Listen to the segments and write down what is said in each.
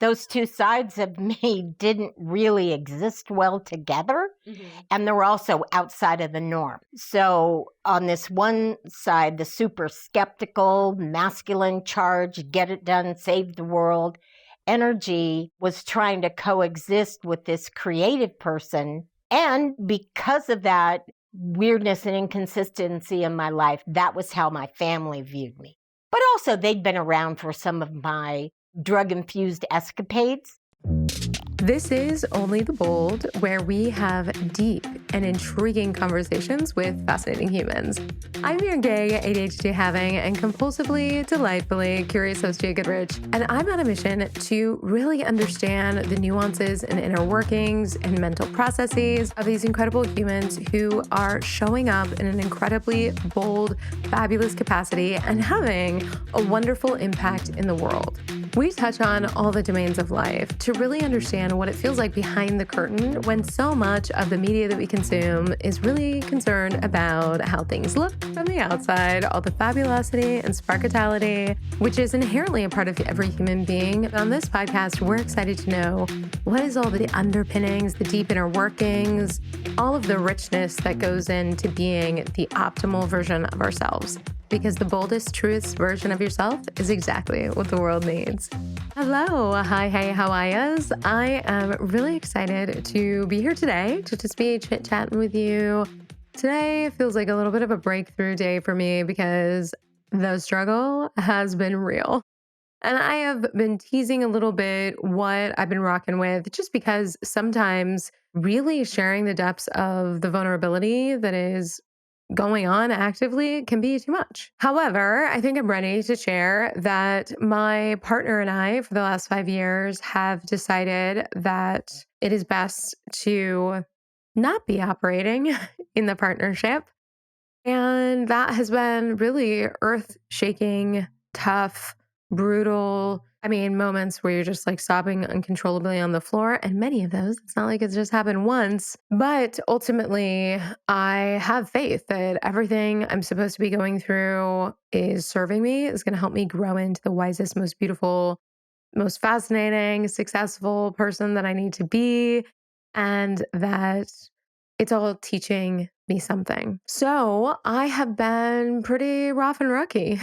those two sides of me didn't really exist well together. And they were also outside of the norm. So on this one side, the super skeptical, masculine charge, get it done, save the world energy was trying to coexist with this creative person. And because of that weirdness and inconsistency in my life, that was how my family viewed me. But also, they'd been around for some of my drug-infused escapades. This is Only the Bold, where we have deep and intriguing conversations with fascinating humans. I'm your gay, ADHD-having, and compulsively, delightfully curious host, Gia Goodrich, and I'm on a mission to really understand the nuances and inner workings and mental processes of these incredible humans who are showing up in an incredibly bold, fabulous capacity and having a wonderful impact in the world. We touch on all the domains of life to really understand what it feels like behind the curtain when so much of the media that we consume is really concerned about how things look from the outside, all the fabulosity and sparkatality, which is inherently a part of every human being. On this podcast, we're excited to know what is all the underpinnings, the deep inner workings, all of the richness that goes into being the optimal version of ourselves. Because the boldest, truest version of yourself is exactly what the world needs. Hello, hi, hey, how are yous? I am really excited to be here today to just be chit-chatting with you. Today feels like a little bit of a breakthrough day for me because the struggle has been real. And I have been teasing a little bit what I've been rocking with just because sometimes really sharing the depths of the vulnerability that is going on actively can be too much. However, I think I'm ready to share that my partner and I, for the last 5 years, have decided that it is best to not be operating in the partnership. And that has been really earth-shaking, tough, brutal. I mean, moments where you're just like sobbing uncontrollably on the floor. And many of those, it's not like it's just happened once. But ultimately, I have faith that everything I'm supposed to be going through is serving me, is going to help me grow into the wisest, most beautiful, most fascinating, successful person that I need to be. And that it's all teaching me something. So I have been pretty rough and rookie.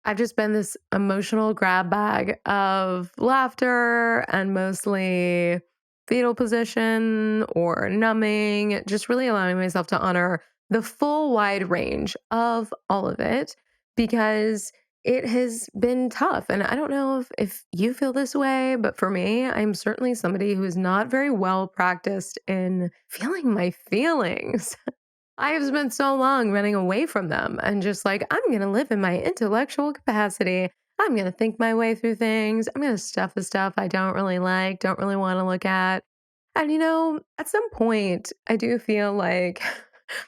I've just been this emotional grab bag of laughter and mostly fetal position or numbing, just really allowing myself to honor the full wide range of all of it because it has been tough. And I don't know if you feel this way, but for me, I'm certainly somebody who is not very well practiced in feeling my feelings. I have spent so long running away from them and just like, I'm going to live in my intellectual capacity. I'm going to think my way through things. I'm going to stuff the stuff I don't really like, don't really want to look at. And, at some point, I do feel like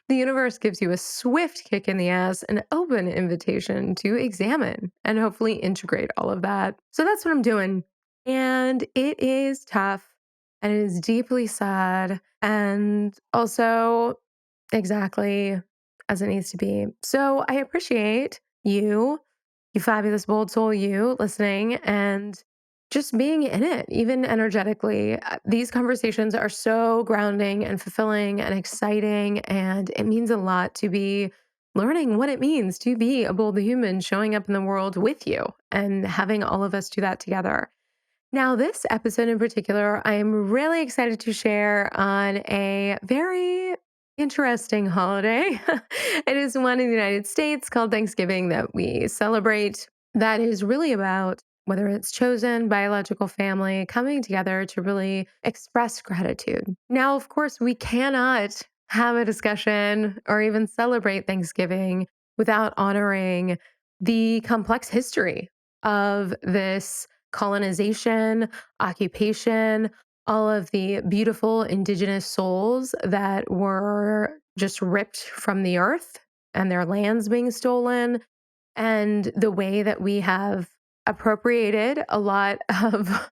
the universe gives you a swift kick in the ass, an open invitation to examine and hopefully integrate all of that. So that's what I'm doing. And it is tough and it is deeply sad. And also, exactly as it needs to be. So I appreciate you fabulous, bold soul, you listening and just being in it, even energetically. These conversations are so grounding and fulfilling and exciting. And it means a lot to be learning what it means to be a bold human showing up in the world with you and having all of us do that together. Now, this episode in particular, I'm really excited to share on a very interesting holiday. It is one in the United States called Thanksgiving that we celebrate. That is really about whether it's chosen biological family coming together to really express gratitude. Now, of course, we cannot have a discussion or even celebrate Thanksgiving without honoring the complex history of this colonization, occupation, all of the beautiful indigenous souls that were just ripped from the earth and their lands being stolen, and the way that we have appropriated a lot of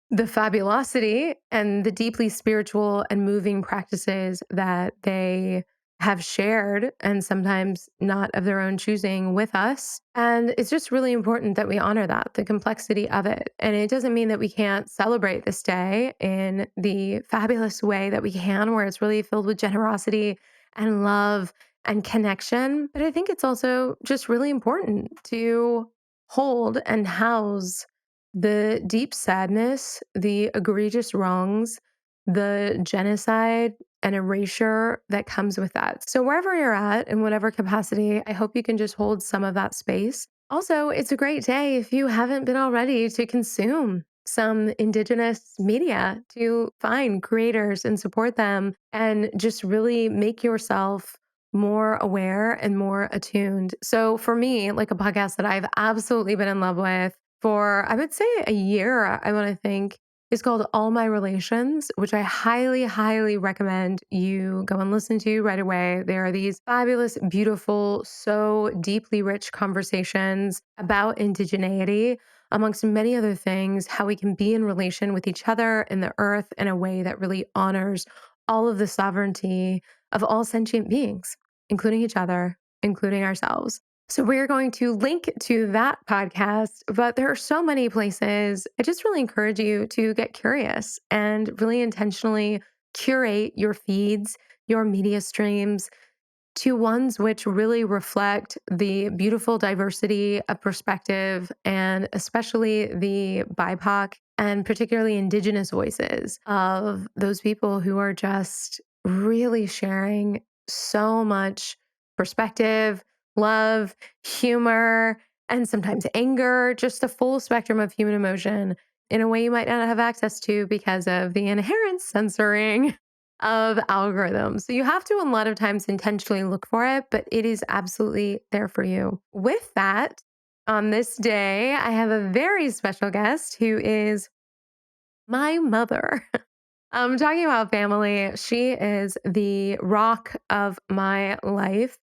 the fabulosity and the deeply spiritual and moving practices that they have shared, and sometimes not of their own choosing, with us. And it's just really important that we honor that, the complexity of it. And it doesn't mean that we can't celebrate this day in the fabulous way that we can, where it's really filled with generosity and love and connection. But I think it's also just really important to hold and house the deep sadness, the egregious wrongs, the genocide and erasure that comes with that. So, wherever you're at, in whatever capacity, I hope you can just hold some of that space. Also, it's a great day, if you haven't been already, to consume some Indigenous media, to find creators and support them, and just really make yourself more aware and more attuned. So, for me, like a podcast that I've absolutely been in love with for, I would say, a year, I want to think, is called All My Relations, which I highly, highly recommend you go and listen to right away. There are these fabulous, beautiful, so deeply rich conversations about indigeneity, amongst many other things, how we can be in relation with each other and the earth in a way that really honors all of the sovereignty of all sentient beings, including each other, including ourselves. So we're going to link to that podcast, but there are so many places. I just really encourage you to get curious and really intentionally curate your feeds, your media streams, to ones which really reflect the beautiful diversity of perspective, and especially the BIPOC and particularly Indigenous voices of those people who are just really sharing so much perspective, love, humor, and sometimes anger, just the full spectrum of human emotion in a way you might not have access to because of the inherent censoring of algorithms. So you have to, a lot of times, intentionally look for it, but it is absolutely there for you. With that, on this day, I have a very special guest who is my mother. I'm talking about family. She is the rock of my life.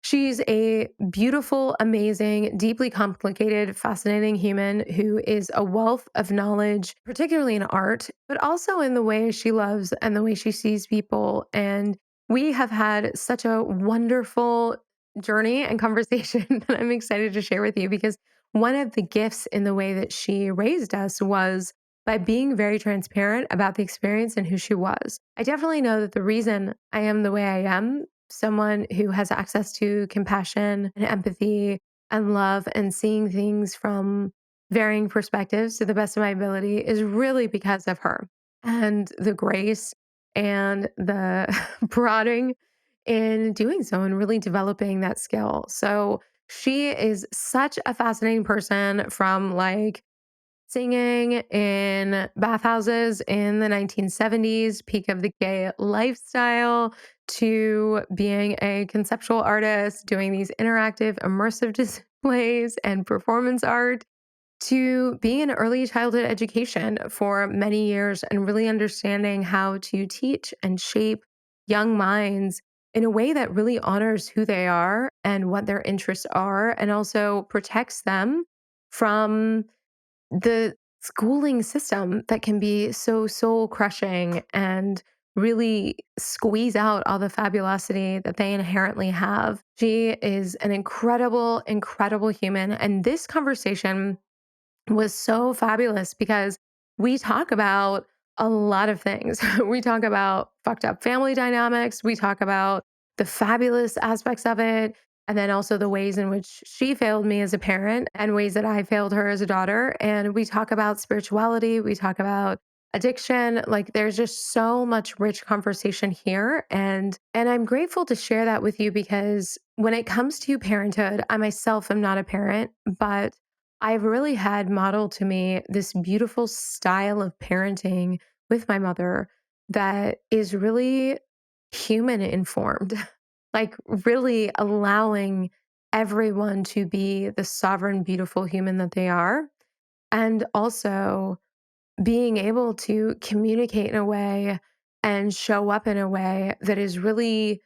She's a beautiful, amazing, deeply complicated, fascinating human who is a wealth of knowledge, particularly in art, but also in the way she loves and the way she sees people. And we have had such a wonderful journey and conversation that I'm excited to share with you, because one of the gifts in the way that she raised us was by being very transparent about the experience and who she was. I definitely know that the reason I am the way I am, someone who has access to compassion and empathy and love and seeing things from varying perspectives to the best of my ability, is really because of her and the grace and the prodding in doing so and really developing that skill. So she is such a fascinating person, from like singing in bathhouses in the 1970s, peak of the gay lifestyle, to being a conceptual artist, doing these interactive, immersive displays and performance art, to being in early childhood education for many years and really understanding how to teach and shape young minds in a way that really honors who they are and what their interests are, and also protects them from the schooling system that can be so soul crushing and really squeeze out all the fabulosity that they inherently have. She is an incredible, incredible human. And this conversation was so fabulous because we talk about a lot of things. We talk about fucked up family dynamics. We talk about the fabulous aspects of it. And then also the ways in which she failed me as a parent and ways that I failed her as a daughter. And we talk about spirituality. We talk about addiction. Like, there's just so much rich conversation here. And I'm grateful to share that with you, because when it comes to parenthood, I myself am not a parent, but I've really had modeled to me this beautiful style of parenting with my mother that is really human informed, like really allowing everyone to be the sovereign, beautiful human that they are. And also being able to communicate in a way and show up in a way that is really,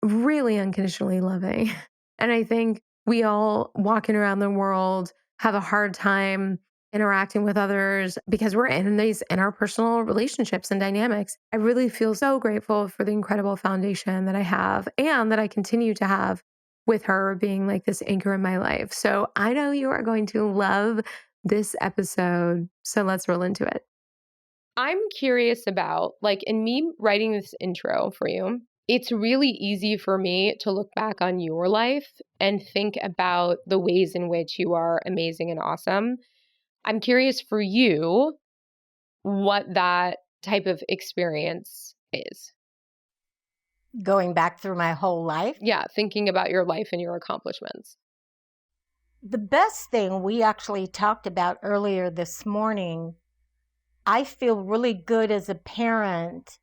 really unconditionally loving. And I think we all walking around the world have a hard time interacting with others because we're in these interpersonal relationships and dynamics. I really feel so grateful for the incredible foundation that I have and that I continue to have with her being like this anchor in my life. So I know you are going to love this episode. So let's roll into it. I'm curious about, like, in me writing this intro for you, it's really easy for me to look back on your life and think about the ways in which you are amazing and awesome. I'm curious for you what that type of experience is. Going back through my whole life? Yeah, thinking about your life and your accomplishments. The best thing we actually talked about earlier this morning, I feel really good as a parent.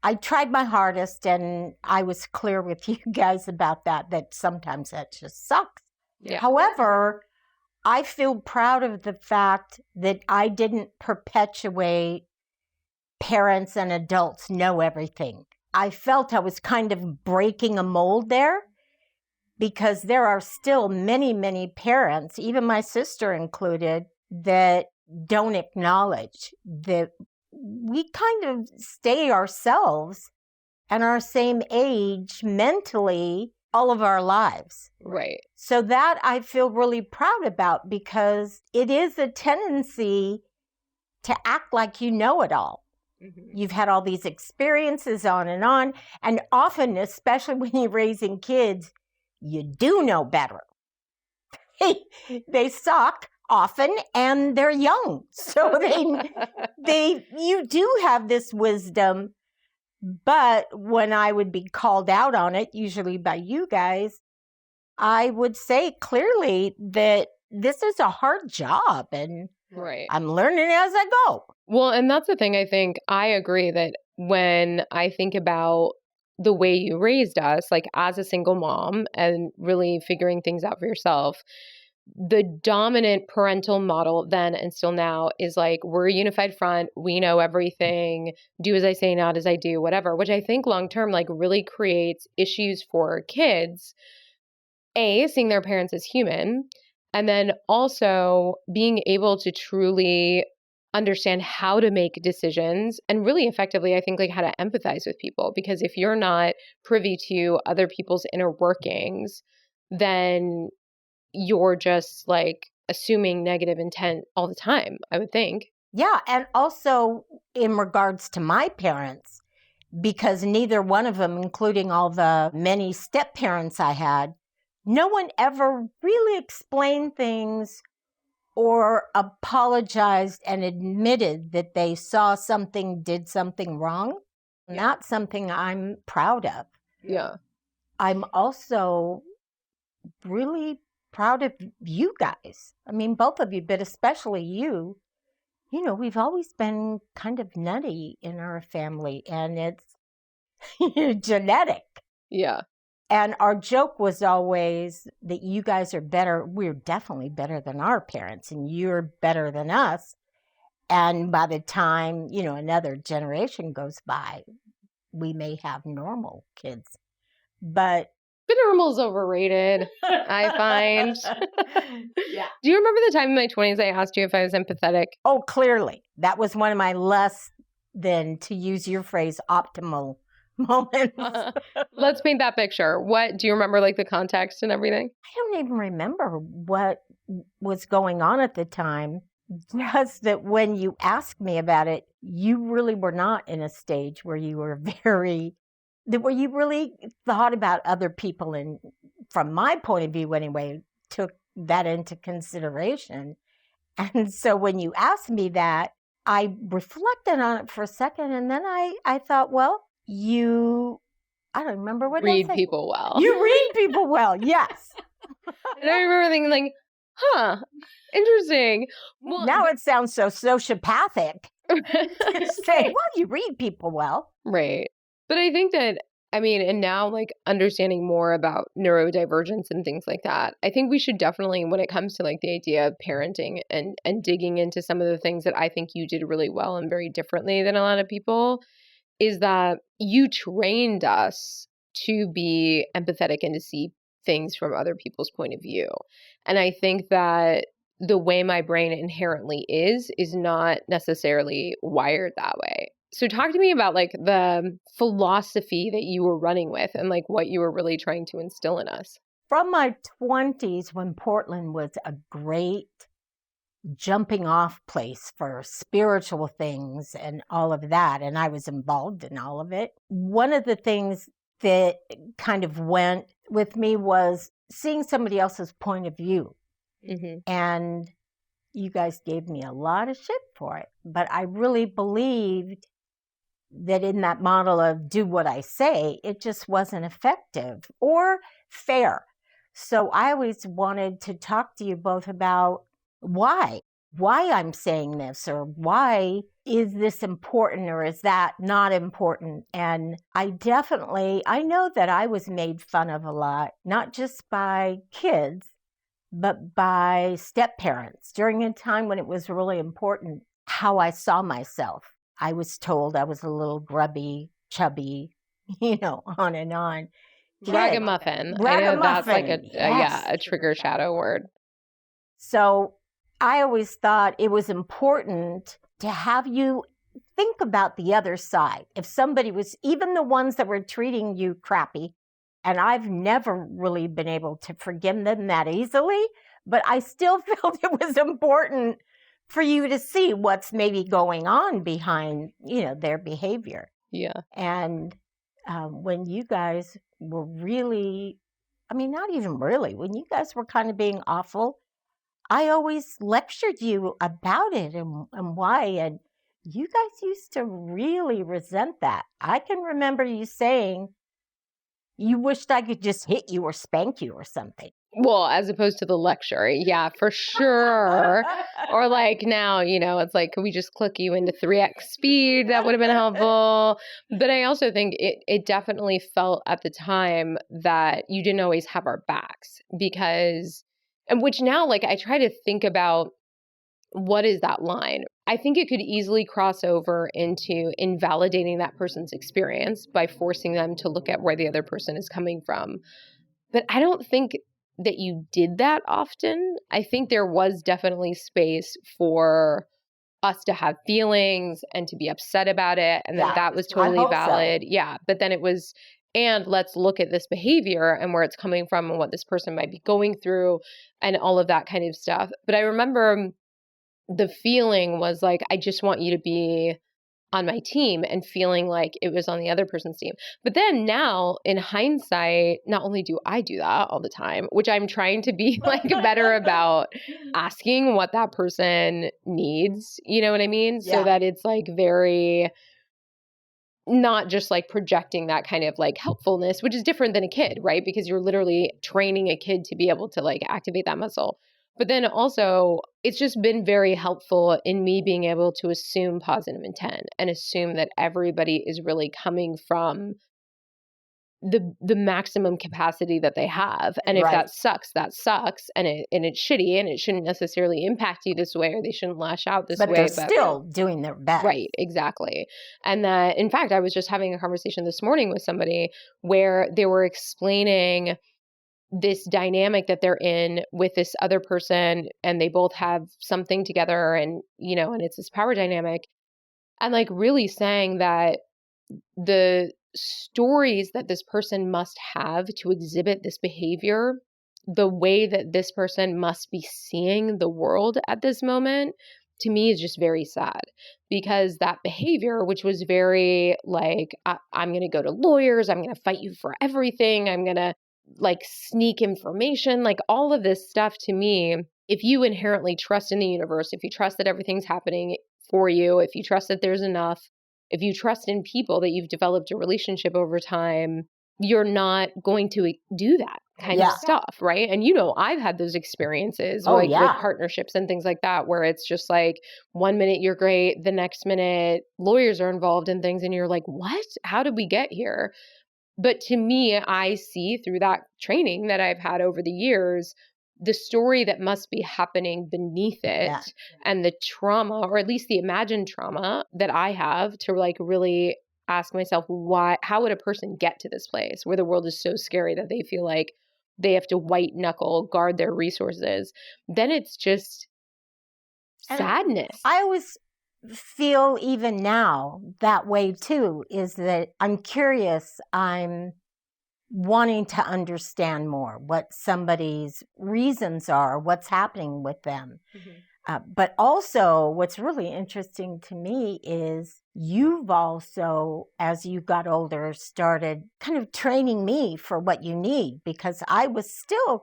I tried my hardest, and I was clear with you guys about that sometimes that just sucks. Yeah. However, I feel proud of the fact that I didn't perpetuate parents and adults know everything. I felt I was kind of breaking a mold there because there are still many, many parents, even my sister included, that don't acknowledge that we kind of stay ourselves and our same age mentally all of our lives. Right. So that I feel really proud about because it is a tendency to act like you know it all. Mm-hmm. You've had all these experiences on. And often, especially when you're raising kids, you do know better. They suck often and they're young. So you do have this wisdom. But when I would be called out on it, usually by you guys, I would say clearly that this is a hard job and right. I'm learning as I go. Well, and that's the thing. I think I agree that when I think about the way you raised us, like as a single mom and really figuring things out for yourself, the dominant parental model then and still now is like, we're a unified front. We know everything. Do as I say, not as I do, whatever, which I think long-term, like really creates issues for kids, seeing their parents as human, and then also being able to truly understand how to make decisions and really effectively, I think, like how to empathize with people. Because if you're not privy to other people's inner workings, then you're just like assuming negative intent all the time, I would think. Yeah. And also in regards to my parents, because neither one of them, including all the many step parents I had, no one ever really explained things or apologized and admitted that they saw something, did something wrong. Yeah. Not something I'm proud of. Yeah. I'm also really proud of you guys. I mean, both of you, but especially you. You know, we've always been kind of nutty in our family, and it's genetic. Yeah. And our joke was always that you guys are better. We're definitely better than our parents, and you're better than us. And by the time, another generation goes by, we may have normal kids. But normal's overrated, I find. Yeah. Do you remember the time in my 20s I asked you if I was empathetic? Oh, clearly. That was one of my less than, to use your phrase, optimal moments. Let's paint that picture. What do you remember, like the context and everything? I don't even remember what was going on at the time. Just that when you asked me about it, you really were not in a stage where you were where you really thought about other people, and from my point of view anyway, took that into consideration. And so when you asked me that, I reflected on it for a second, and then I thought, well, I don't remember what read people well. You read people well, yes. And I remember thinking like, interesting. Well, now it sounds so sociopathic to say, well, you read people well. Right. But I think that, and now like understanding more about neurodivergence and things like that, I think we should definitely, when it comes to like the idea of parenting and digging into some of the things that I think you did really well and very differently than a lot of people, is that you trained us to be empathetic and to see things from other people's point of view. And I think that the way my brain inherently is not necessarily wired that way. So talk to me about like the philosophy that you were running with and like what you were really trying to instill in us. From my 20s, when Portland was a great jumping off place for spiritual things and all of that, and I was involved in all of it, one of the things that kind of went with me was seeing somebody else's point of view. Mm-hmm. And you guys gave me a lot of shit for it, but I really believed that in that model of do what I say, it just wasn't effective or fair. So I always wanted to talk to you both about why I'm saying this, or why is this important, or is that not important? And I know that I was made fun of a lot, not just by kids, but by step parents during a time when it was really important how I saw myself. I was told I was a little grubby, chubby, on and on. Ragamuffin. I know that's like a trigger shadow word. So I always thought it was important to have you think about the other side. If somebody was, even the ones that were treating you crappy, and I've never really been able to forgive them that easily, but I still felt it was important for you to see what's maybe going on behind, their behavior. Yeah. And when you guys were really, not even really, when you guys were kind of being awful, I always lectured you about it and why. And you guys used to really resent that. I can remember you saying you wished I could just hit you or spank you or something. Well, as opposed to the lecture. Yeah, for sure. Or like now, it's like, could we just click you into 3x speed? That would have been helpful. But I also think it definitely felt at the time that you didn't always have our backs which now, like, I try to think about what is that line? I think it could easily cross over into invalidating that person's experience by forcing them to look at where the other person is coming from. But I don't think that you did that often. I think there was definitely space for us to have feelings and to be upset about it, and that was totally valid. So. Yeah, but then it was, and let's look at this behavior and where it's coming from and what this person might be going through and all of that kind of stuff. But I remember the feeling was like, I just want you to be on my team, and feeling like it was on the other person's team. But then now in hindsight, not only do I do that all the time, which I'm trying to be like better about asking what that person needs, you know what I mean? Yeah. So that it's like very not just like projecting that kind of like helpfulness, which is different than a kid, right? Because you're literally training a kid to be able to like activate that muscle. But then also, it's just been very helpful in me being able to assume positive intent and assume that everybody is really coming from the maximum capacity that they have. And if that sucks, and it's shitty, and it shouldn't necessarily impact you this way, or they shouldn't lash out this way. But they're still doing their best. Right, exactly. And that, in fact, I was just having a conversation this morning with somebody where they were explaining this dynamic that they're in with this other person, and they both have something together, and and it's this power dynamic, and like really saying that the stories that this person must have to exhibit this behavior, the way that this person must be seeing the world at this moment, to me is just very sad, because that behavior, which was very like, I'm going to go to lawyers, I'm going to fight you for everything, I'm going to like sneak information, like all of this stuff, to me, if you inherently trust in the universe, if you trust that everything's happening for you, if you trust that there's enough, if you trust in people that you've developed a relationship over time, you're not going to do that kind of stuff, right? And I've had those experiences with partnerships and things like that, where it's just like 1 minute you're great, the next minute lawyers are involved in things, and you're like, what? How did we get here? But to me, I see through that training that I've had over the years, the story that must be happening beneath it, and the trauma, or at least the imagined trauma that I have, to like really ask myself, how would a person get to this place where the world is so scary that they feel like they have to white knuckle guard their resources, then it's just sadness. I always feel even now that way too, is that I'm curious, I'm wanting to understand more what somebody's reasons are, what's happening with them. But also what's really interesting to me is you've also, as you got older, started kind of training me for what you need, because I was still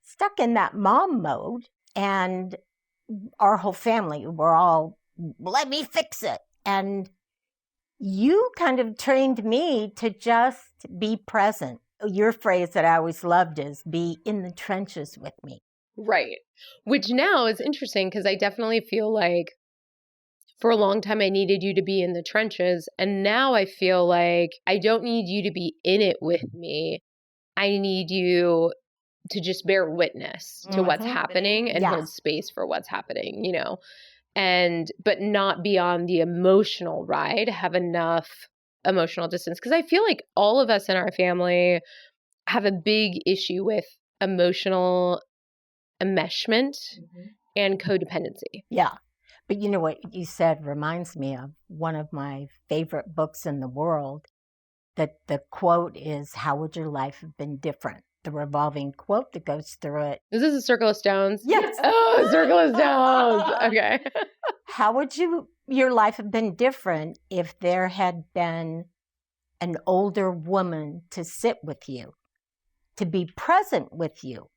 stuck in that mom mode, and our whole family were all, let me fix it. And you kind of trained me to just be present. Your phrase that I always loved is be in the trenches with me. Right. Which now is interesting because I definitely feel like for a long time I needed you to be in the trenches. And now I feel like I don't need you to be in it with me. I need you to just bear witness to what's happening and hold space for what's happening, you know, but not be on the emotional ride, have enough emotional distance. Because I feel like all of us in our family have a big issue with emotional enmeshment and codependency. Yeah. But you know what you said reminds me of one of my favorite books in the world, that the quote is, how would your life have been different? The revolving quote that goes through it. Is this a Circle of Stones? Yes. Oh, Circle of Stones. Okay. How would your life have been different if there had been an older woman to sit with you, to be present with you?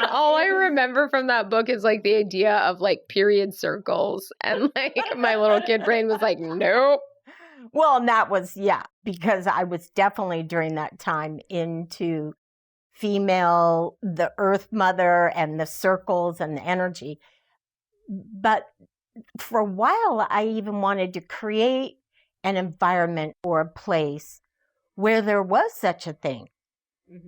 All I remember from that book is like the idea of like period circles, and like my little kid brain was like, nope. Well, and that was, because I was definitely during that time into female, the earth mother and the circles and the energy. But for a while, I even wanted to create an environment or a place where there was such a thing.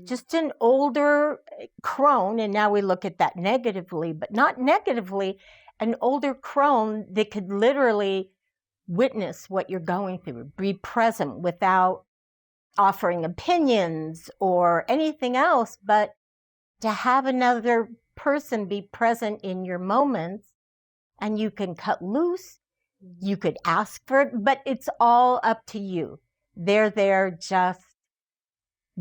Just an older crone, and now we look at that negatively, but not negatively, an older crone that could literally witness what you're going through, be present without offering opinions or anything else, but to have another person be present in your moments, and you can cut loose, you could ask for it, but it's all up to you. They're there just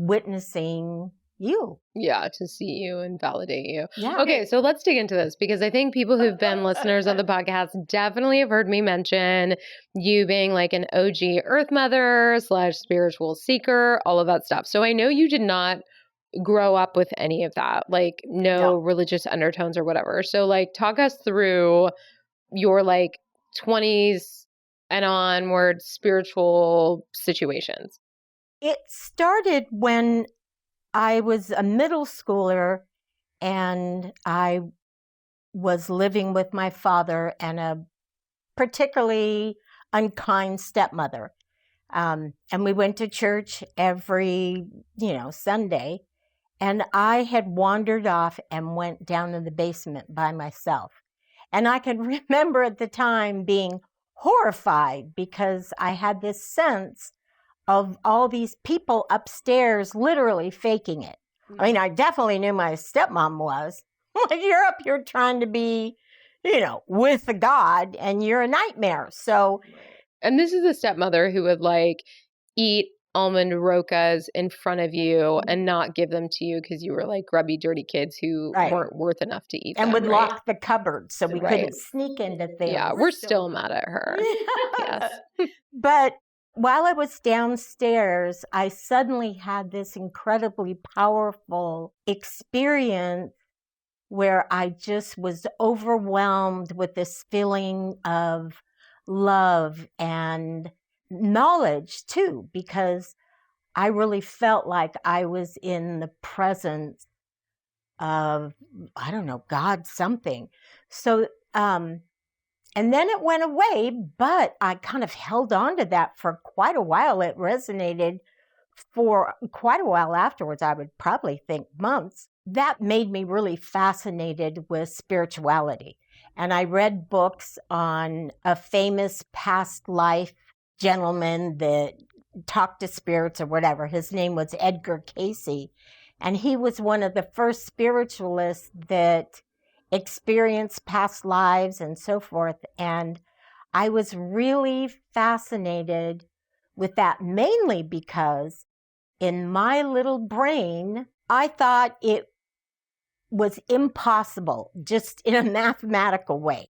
witnessing you. Yeah, to see you and validate you. Yeah. Okay, so let's dig into this, because I think people who've been listeners of the podcast definitely have heard me mention you being like an OG Earth Mother / spiritual seeker, all of that stuff. So I know you did not grow up with any of that, like no religious undertones or whatever. So like talk us through your like 20s and onward spiritual situations. It started when I was a middle schooler, and I was living with my father and a particularly unkind stepmother. And we went to church every, Sunday. And I had wandered off and went down in the basement by myself. And I can remember at the time being horrified because I had this sense of all these people upstairs literally faking it. I mean, I definitely knew my stepmom was. Like, you're up here trying to be, with the God, and you're a nightmare. So, and this is a stepmother who would like eat almond rokas in front of you and not give them to you because you were like grubby, dirty kids who weren't worth enough to eat and them, would lock the cupboard so we couldn't sneak into things. Yeah, we're still mad at her. Yes. But while I was downstairs, I suddenly had this incredibly powerful experience where I just was overwhelmed with this feeling of love and knowledge too, because I really felt like I was in the presence of, I don't know, God something. So, and then it went away, but I kind of held on to that for quite a while. It resonated for quite a while afterwards. I would probably think months. That made me really fascinated with spirituality. And I read books on a famous past life gentleman that talked to spirits or whatever. His name was Edgar Cayce. And he was one of the first spiritualists that experienced past lives and so forth. And I was really fascinated with that, mainly because in my little brain, I thought it was impossible, just in a mathematical way.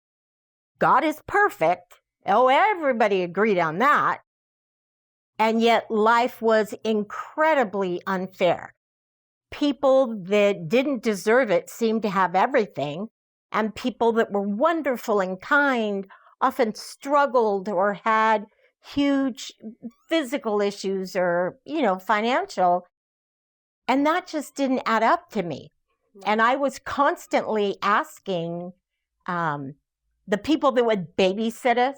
God is perfect. Oh, everybody agreed on that. And yet life was incredibly unfair. People that didn't deserve it seemed to have everything, and people that were wonderful and kind often struggled or had huge physical issues or, financial. And that just didn't add up to me. And I was constantly asking the people that would babysit us,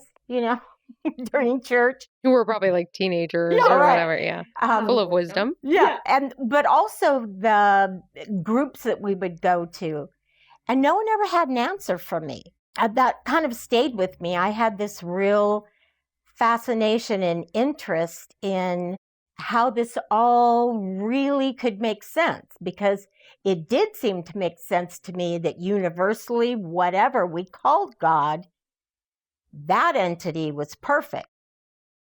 during church. Who were probably like teenagers Yeah, or right. whatever, yeah. Full of wisdom. Yeah. But also the groups that we would go to. And no one ever had an answer for me. That kind of stayed with me. I had this real fascination and interest in how this all really could make sense, because it did seem to make sense to me that universally, whatever we called God, that entity was perfect.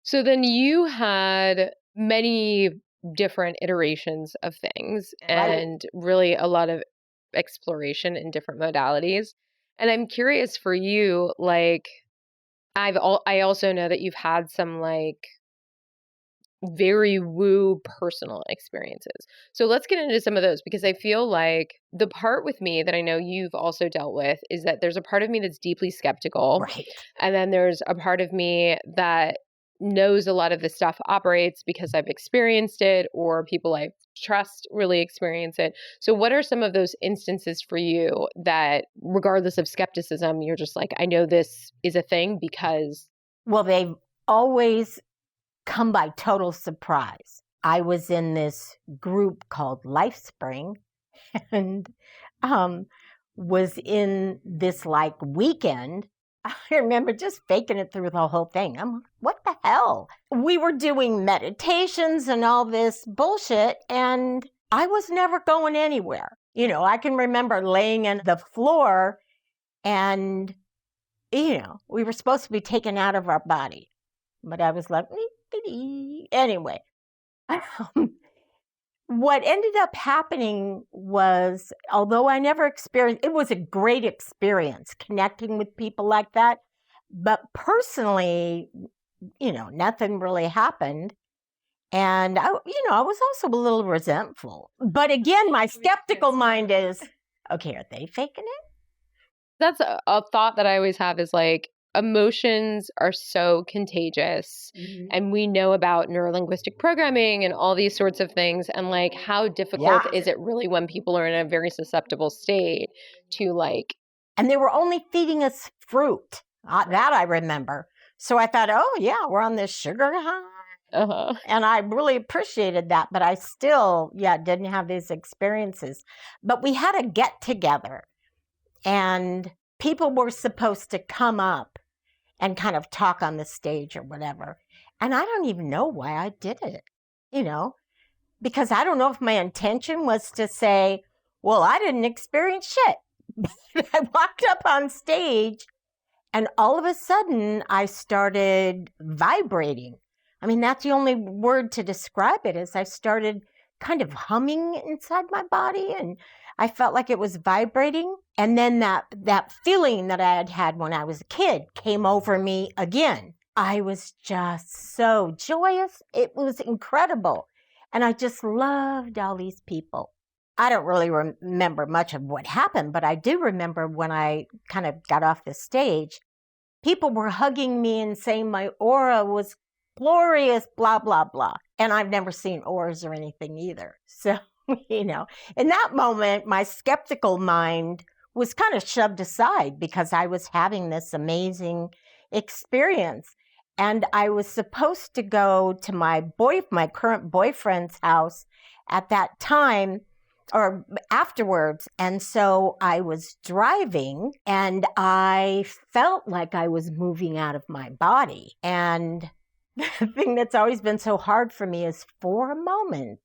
So then you had many different iterations of things and really a lot of exploration in different modalities. And I'm curious for you, like, I also know that you've had some like very woo personal experiences. So let's get into some of those, because I feel like the part with me that I know you've also dealt with is that there's a part of me that's deeply skeptical. Right. And then there's a part of me that knows a lot of this stuff operates because I've experienced it, or people I trust really experience it. So what are some of those instances for you that, regardless of skepticism, you're just like, I know this is a thing because... Well, they've always come by total surprise. I was in this group called LifeSpring and was in this like weekend. I remember just faking it through the whole thing. I'm like, what the hell? We were doing meditations and all this bullshit, and I was never going anywhere. I can remember laying in the floor and, we were supposed to be taken out of our body. But I was like, anyway. What ended up happening was, although I never experienced, it was a great experience connecting with people like that. But personally, nothing really happened. And I was also a little resentful. But again, my skeptical mind is, okay, are they faking it? That's a thought that I always have, is like, emotions are so contagious, and we know about neurolinguistic programming and all these sorts of things, and like, how difficult is it really when people are in a very susceptible state to like... And they were only feeding us fruit. That I remember. So I thought, oh yeah, we're on this sugar high. And I really appreciated that, but I still, didn't have these experiences. But we had a get together, and people were supposed to come up and kind of talk on the stage or whatever. And I don't even know why I did it, because I don't know if my intention was to say, well, I didn't experience shit. I walked up on stage and all of a sudden I started vibrating. I mean, that's the only word to describe it, is I started kind of humming inside my body, and I felt like it was vibrating. And then that feeling that I had had when I was a kid came over me again. I was just so joyous. It was incredible. And I just loved all these people. I don't really remember much of what happened, but I do remember when I kind of got off the stage, people were hugging me and saying my aura was glorious, blah, blah, blah. And I've never seen auras or anything either. So, in that moment, my skeptical mind was kind of shoved aside because I was having this amazing experience. And I was supposed to go to my current boyfriend's house at that time or afterwards. And so I was driving and I felt like I was moving out of my body. And the thing that's always been so hard for me is, for a moment,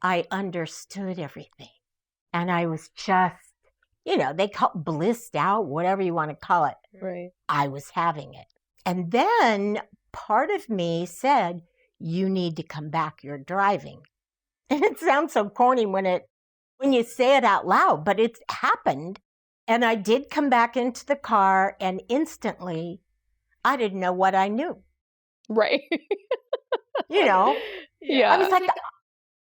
I understood everything. And I was just, they call it blissed out, whatever you want to call it. Right. I was having it. And then part of me said, you need to come back, you're driving. And it sounds so corny when you say it out loud, but it's happened. And I did come back into the car, and instantly I didn't know what I knew. Right. Yeah. I was like,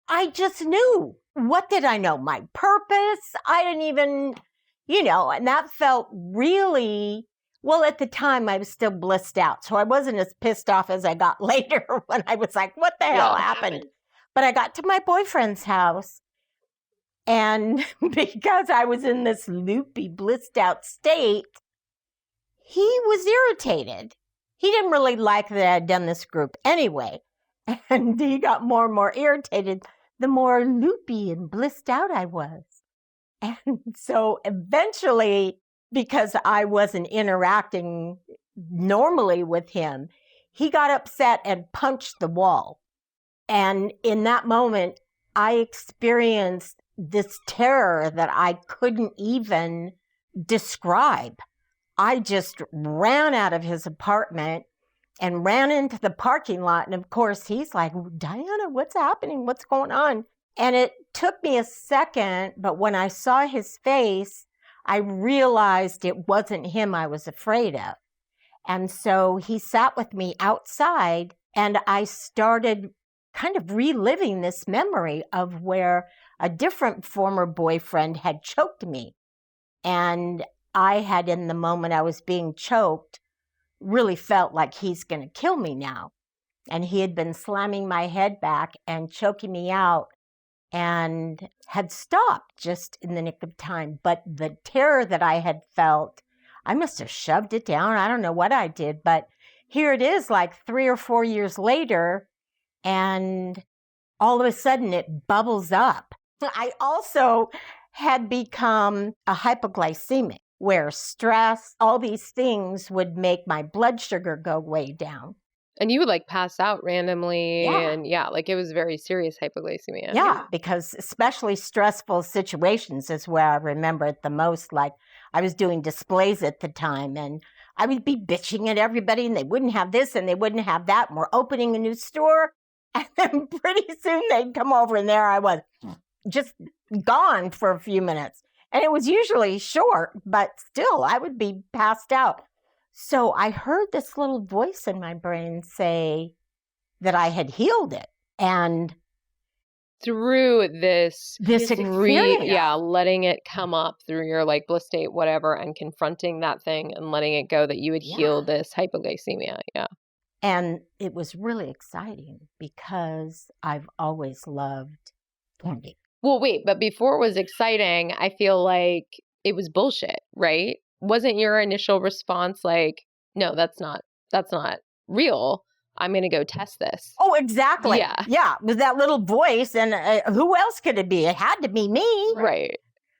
I just knew. What did I know? My purpose? I didn't even, and that felt really, well, at the time I was still blissed out. So I wasn't as pissed off as I got later when I was like, what the hell happened? But I got to my boyfriend's house, and because I was in this loopy, blissed out state, he was irritated. He didn't really like that I had done this group anyway. And he got more and more irritated the more loopy and blissed out I was. And so eventually, because I wasn't interacting normally with him, he got upset and punched the wall. And in that moment, I experienced this terror that I couldn't even describe. I just ran out of his apartment and ran into the parking lot. And of course, he's like, Diana, what's happening? What's going on? And it took me a second, but when I saw his face, I realized it wasn't him I was afraid of. And so he sat with me outside, and I started kind of reliving this memory of where a different former boyfriend had choked me. And I had, in the moment I was being choked, really felt like he's going to kill me now. And he had been slamming my head back and choking me out and had stopped just in the nick of time. But the terror that I had felt, I must have shoved it down. I don't know what I did, but here it is like 3 or 4 years later, and all of a sudden it bubbles up. I also had become a hypoglycemic, where stress, all these things would make my blood sugar go way down. And you would like pass out randomly. Yeah. And like it was very serious hypoglycemia. Yeah, because especially stressful situations is where I remember it the most. Like I was doing displays at the time, and I would be bitching at everybody, and they wouldn't have this and they wouldn't have that. And we're opening a new store. And then pretty soon they'd come over, and there I was, just gone for a few minutes. And it was usually short, but still I would be passed out. So I heard this little voice in my brain say that I had healed it. And through this experience. Letting it come up through your like bliss state, whatever, and confronting that thing and letting it go, that you had healed this hypoglycemia. Yeah. And it was really exciting because I've always loved candy. Well, wait, but before it was exciting, I feel like it was bullshit, right? Wasn't your initial response like, no, that's not real. I'm going to go test this. Oh, exactly. Yeah. Yeah. With that little voice. And who else could it be? It had to be me. Right.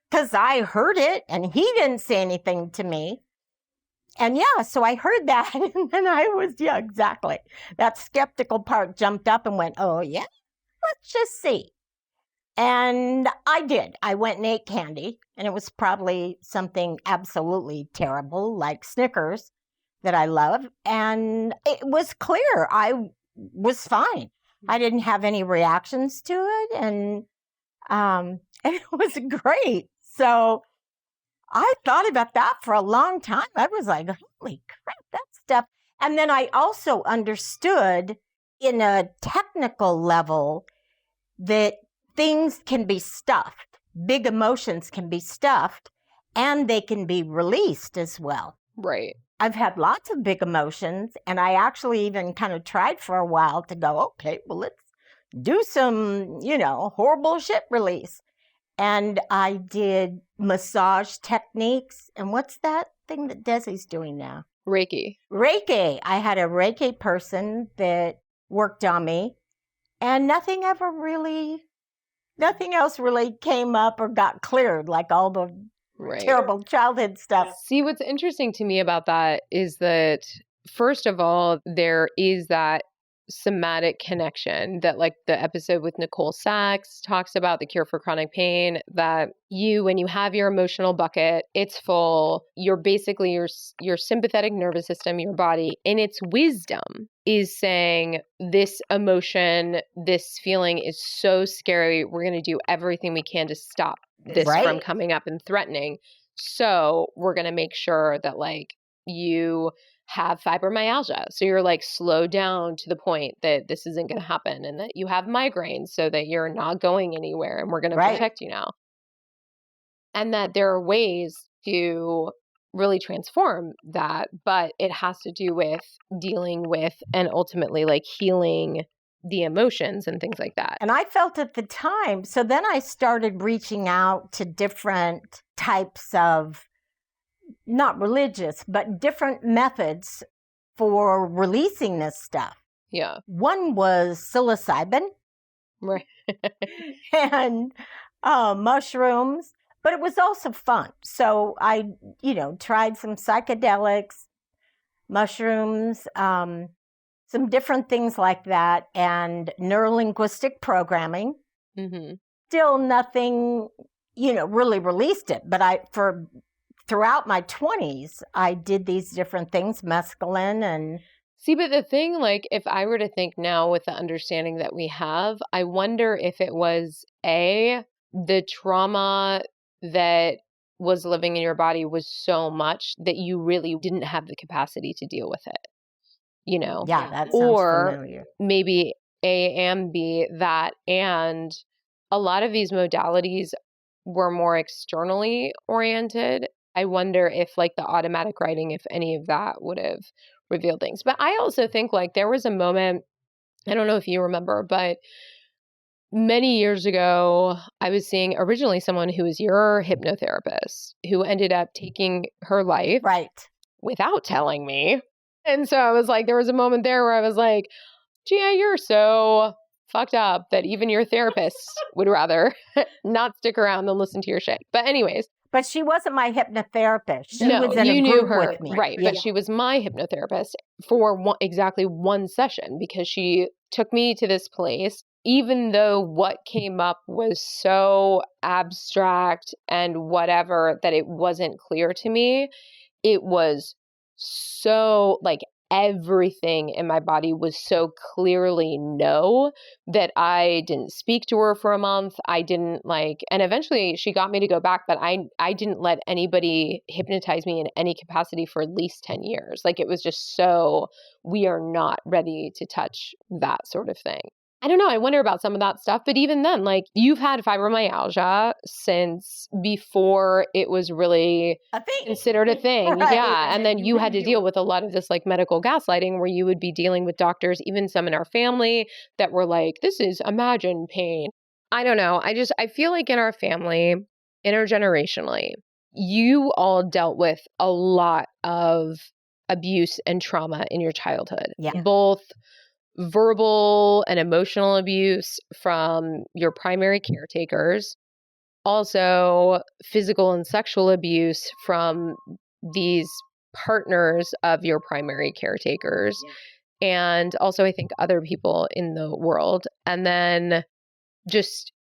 Because I heard it and he didn't say anything to me. And so I heard that. And then I was, exactly. That skeptical part jumped up and went, oh, yeah, let's just see. And I did. I went and ate candy, and it was probably something absolutely terrible, like Snickers, that I love. And it was clear I was fine. I didn't have any reactions to it, and it was great. So I thought about that for a long time. I was like, holy crap, that stuff. And then I also understood in a technical level that things can be stuffed. Big emotions can be stuffed, and they can be released as well. Right. I've had lots of big emotions, and I actually even kind of tried for a while to go, okay, well, let's do some, horrible shit release. And I did massage techniques. And what's that thing that Desi's doing now? Reiki. I had a Reiki person that worked on me, and nothing else really came up or got cleared, like all the terrible childhood stuff. See, what's interesting to me about that is that, first of all, there is that somatic connection that like the episode with Nicole Sachs talks about, The Cure for Chronic Pain, that when you have your emotional bucket, it's full, you're basically your sympathetic nervous system, your body, in its wisdom is saying this emotion, this feeling is so scary. We're going to do everything we can to stop this from coming up and threatening. So we're going to make sure that like you have fibromyalgia. So you're like slowed down to the point that this isn't going to happen, and that you have migraines so that you're not going anywhere, and we're going to protect you now. And that there are ways to really transform that, but it has to do with dealing with and ultimately like healing the emotions and things like that. And I felt at the time, so then I started reaching out to different types of, not religious, but different methods for releasing this stuff. Yeah. One was psilocybin. Right. And mushrooms, but it was also fun. So I, tried some psychedelics, mushrooms, some different things like that, and neurolinguistic programming. Mm-hmm. Still nothing, really released it. But throughout my 20s, I did these different things, mescaline and... See, but the thing, like, if I were to think now with the understanding that we have, I wonder if it was the trauma that was living in your body was so much that you really didn't have the capacity to deal with it, Yeah, that sounds familiar. Or maybe A and B, that, and a lot of these modalities were more externally oriented. I wonder if like the automatic writing, if any of that would have revealed things. But I also think like there was a moment, I don't know if you remember, but many years ago, I was seeing originally someone who was your hypnotherapist who ended up taking her life without telling me. And so I was like, there was a moment there where I was like, Gia, you're so fucked up that even your therapist would rather not stick around than listen to your shit. But anyways. But she wasn't my hypnotherapist. She no, was in you a knew group her, with me. Right. But she was my hypnotherapist for exactly one session, because she took me to this place, even though what came up was so abstract and whatever that it wasn't clear to me. It was so like everything in my body was so clearly no, that I didn't speak to her for a month. I didn't and eventually she got me to go back, but I didn't let anybody hypnotize me in any capacity for at least 10 years. Like it was just so, we are not ready to touch that sort of thing. I don't know. I wonder about some of that stuff. But even then, like you've had fibromyalgia since before it was really considered a thing. Right. Yeah. And then you had to deal with a lot of this like medical gaslighting, where you would be dealing with doctors, even some in our family, that were like, this is imagined pain. I don't know. I feel like in our family, intergenerationally, you all dealt with a lot of abuse and trauma in your childhood. Yeah. Both verbal and emotional abuse from your primary caretakers, also physical and sexual abuse from these partners of your primary caretakers, and also I think other people in the world. And then just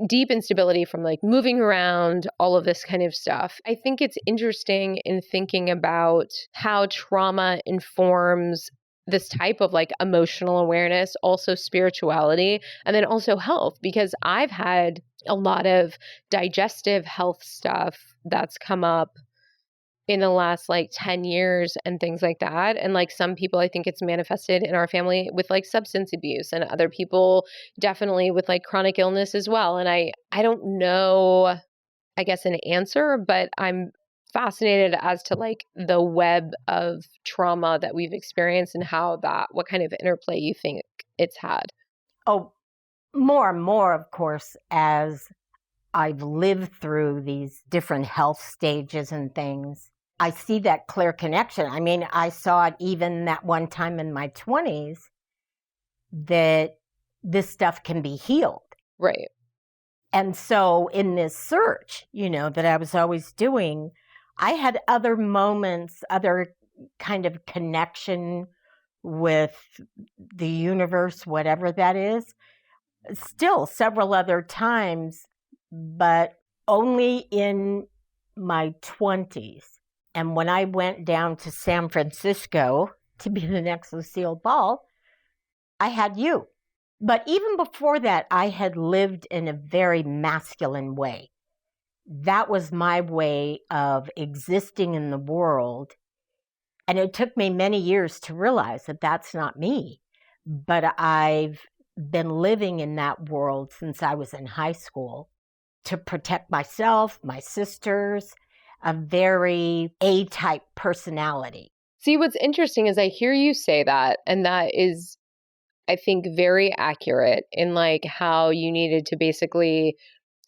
deep instability from like moving around, all of this kind of stuff. I think it's interesting in thinking about how trauma informs this type of like emotional awareness, also spirituality, and then also health, because I've had a lot of digestive health stuff that's come up in the last like 10 years and things like that. And like some people, I think it's manifested in our family with like substance abuse, and other people definitely with like chronic illness as well. And I don't know, I guess, an answer, but I'm fascinated as to like the web of trauma that we've experienced and what kind of interplay you think it's had. Oh, more and more, of course, as I've lived through these different health stages and things, I see that clear connection. I mean, I saw it even that one time in my 20s that this stuff can be healed. Right. And so in this search, that I was always doing, I had other moments, other kind of connection with the universe, whatever that is. Still several other times, but only in my 20s. And when I went down to San Francisco to be the next Lucille Ball, I had you. But even before that, I had lived in a very masculine way. That was my way of existing in the world. And it took me many years to realize that that's not me. But I've been living in that world since I was in high school to protect myself, my sisters, a very A-type personality. See, what's interesting is I hear you say that, and that is, I think, very accurate in like how you needed to basically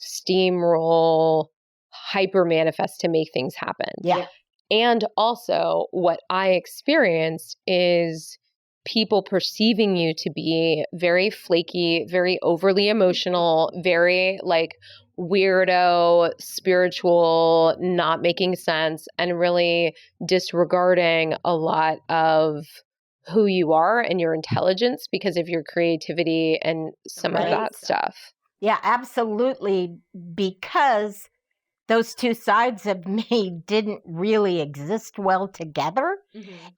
steamroll, hyper manifest to make things happen. Yeah. And also what I experienced is people perceiving you to be very flaky, very overly emotional, very like weirdo, spiritual, not making sense, and really disregarding a lot of who you are and your intelligence because of your creativity and some of that stuff. Yeah, absolutely. Because those two sides of me didn't really exist well together.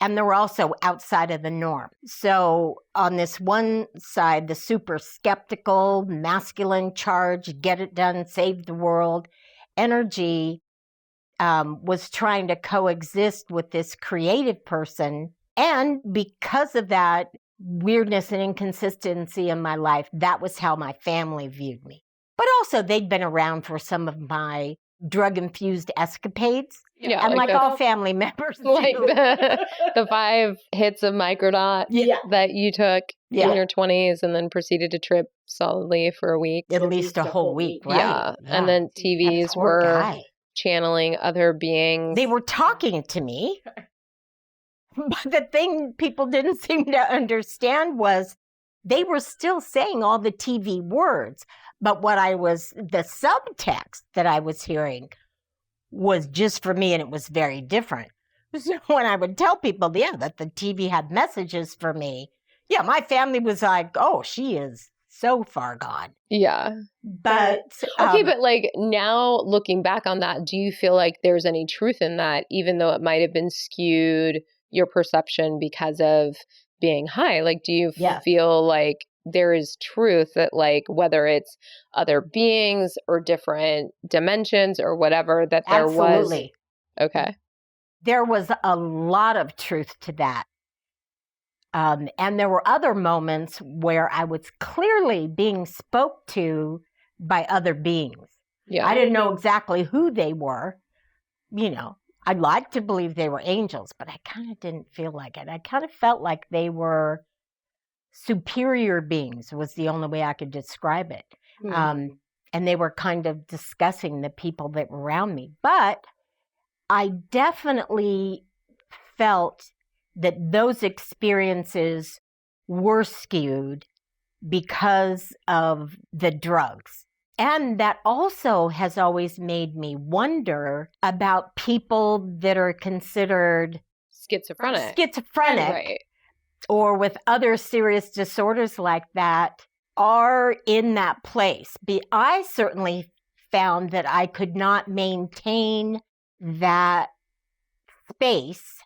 And they were also outside of the norm. So on this one side, the super skeptical, masculine charge, get it done, save the world energy was trying to coexist with this creative person. And because of that weirdness and inconsistency in my life, that was how my family viewed me. But also, they'd been around for some of my drug-infused escapades. Yeah, and like all family members do. Like the 5 hits of microdot that you took in your 20s and then proceeded to trip solidly for a week. At least a whole week, right? Yeah. And then TVs were channeling other beings. They were talking to me. But the thing people didn't seem to understand was they were still saying all the TV words. But the subtext that I was hearing was just for me, and it was very different. So when I would tell people, that the TV had messages for me, my family was like, oh, she is so far gone. Yeah. But okay, but like now looking back on that, do you feel like there's any truth in that, even though it might have been skewed your perception because of being high? Like, do you feel like there is truth that like whether it's other beings or different dimensions or whatever that there Absolutely. was? Okay. There was a lot of truth to that. And there were other moments where I was clearly being spoke to by other beings. Yeah. I didn't know exactly who they were. I'd like to believe they were angels, but I kind of didn't feel like it. I kind of felt like they were superior beings was the only way I could describe it. And they were kind of discussing the people that were around me. But I definitely felt that those experiences were skewed because of the drugs. And that also has always made me wonder about people that are considered schizophrenic. Right. Or with other serious disorders like that are in that place. I certainly found that I could not maintain that space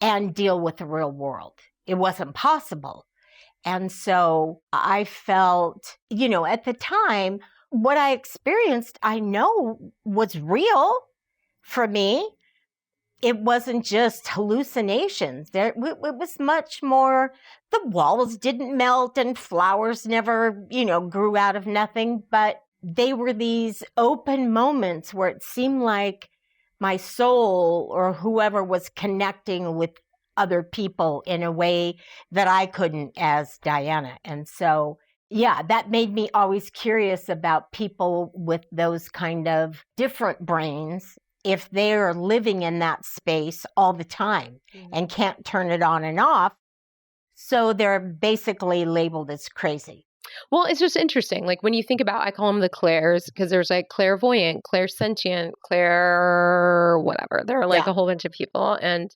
and deal with the real world. It wasn't possible. And so I felt, at the time, what I experienced, I know was real for me. It wasn't just hallucinations. It was much more, the walls didn't melt and flowers never, grew out of nothing. But they were these open moments where it seemed like my soul or whoever was connecting with other people in a way that I couldn't as Diana. And so, that made me always curious about people with those kind of different brains, if they're living in that space all the time and can't turn it on and off. So they're basically labeled as crazy. Well, it's just interesting. Like when you think about, I call them the clairs, because there's like clairvoyant, clairsentient, clair whatever. There are like a whole bunch of people. And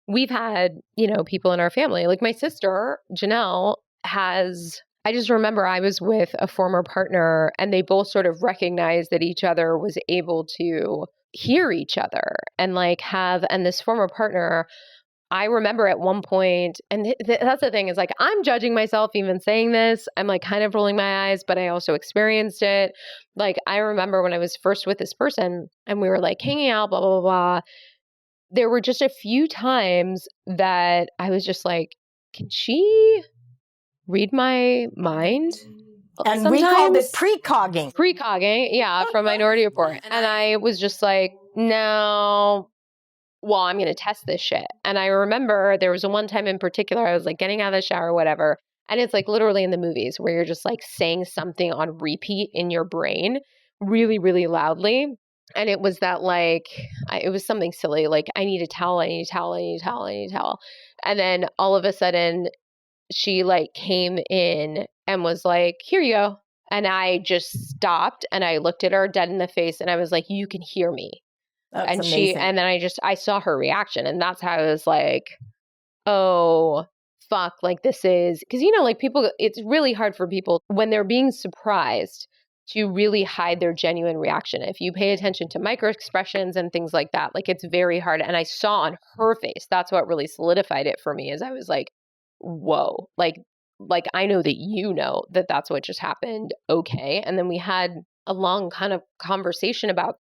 we've had, people in our family, like my sister, Janelle, I just remember I was with a former partner and they both sort of recognized that each other was able to hear each other and like and this former partner, I remember at one point, and that's the thing is like, I'm judging myself even saying this. I'm like kind of rolling my eyes, but I also experienced it. Like, I remember when I was first with this person and we were like hanging out, blah, blah, blah, blah. There were just a few times that I was just like, can she read my mind? And Sometimes, we called it precogging. Precogging, yeah, from Minority Report. And I was just like, no, well, I'm going to test this shit. And I remember there was one time in particular, I was like getting out of the shower or whatever. And it's like literally in the movies where you're just like saying something on repeat in your brain really, really loudly. And it was that like, it was something silly. Like, I need a towel, I need a towel, I need a towel, I need a towel. And then all of a sudden she like came in and was like, here you go. And I just stopped and I looked at her dead in the face and I was like, you can hear me. That's and amazing. And then I saw her reaction and that's how I was like, oh, fuck, like this is, because, like people, it's really hard for people when they're being surprised to really hide their genuine reaction. If you pay attention to micro expressions and things like that, like it's very hard. And I saw on her face, that's what really solidified it for me is I was like, whoa, like I know that that that's what just happened. Okay. And then we had a long kind of conversation about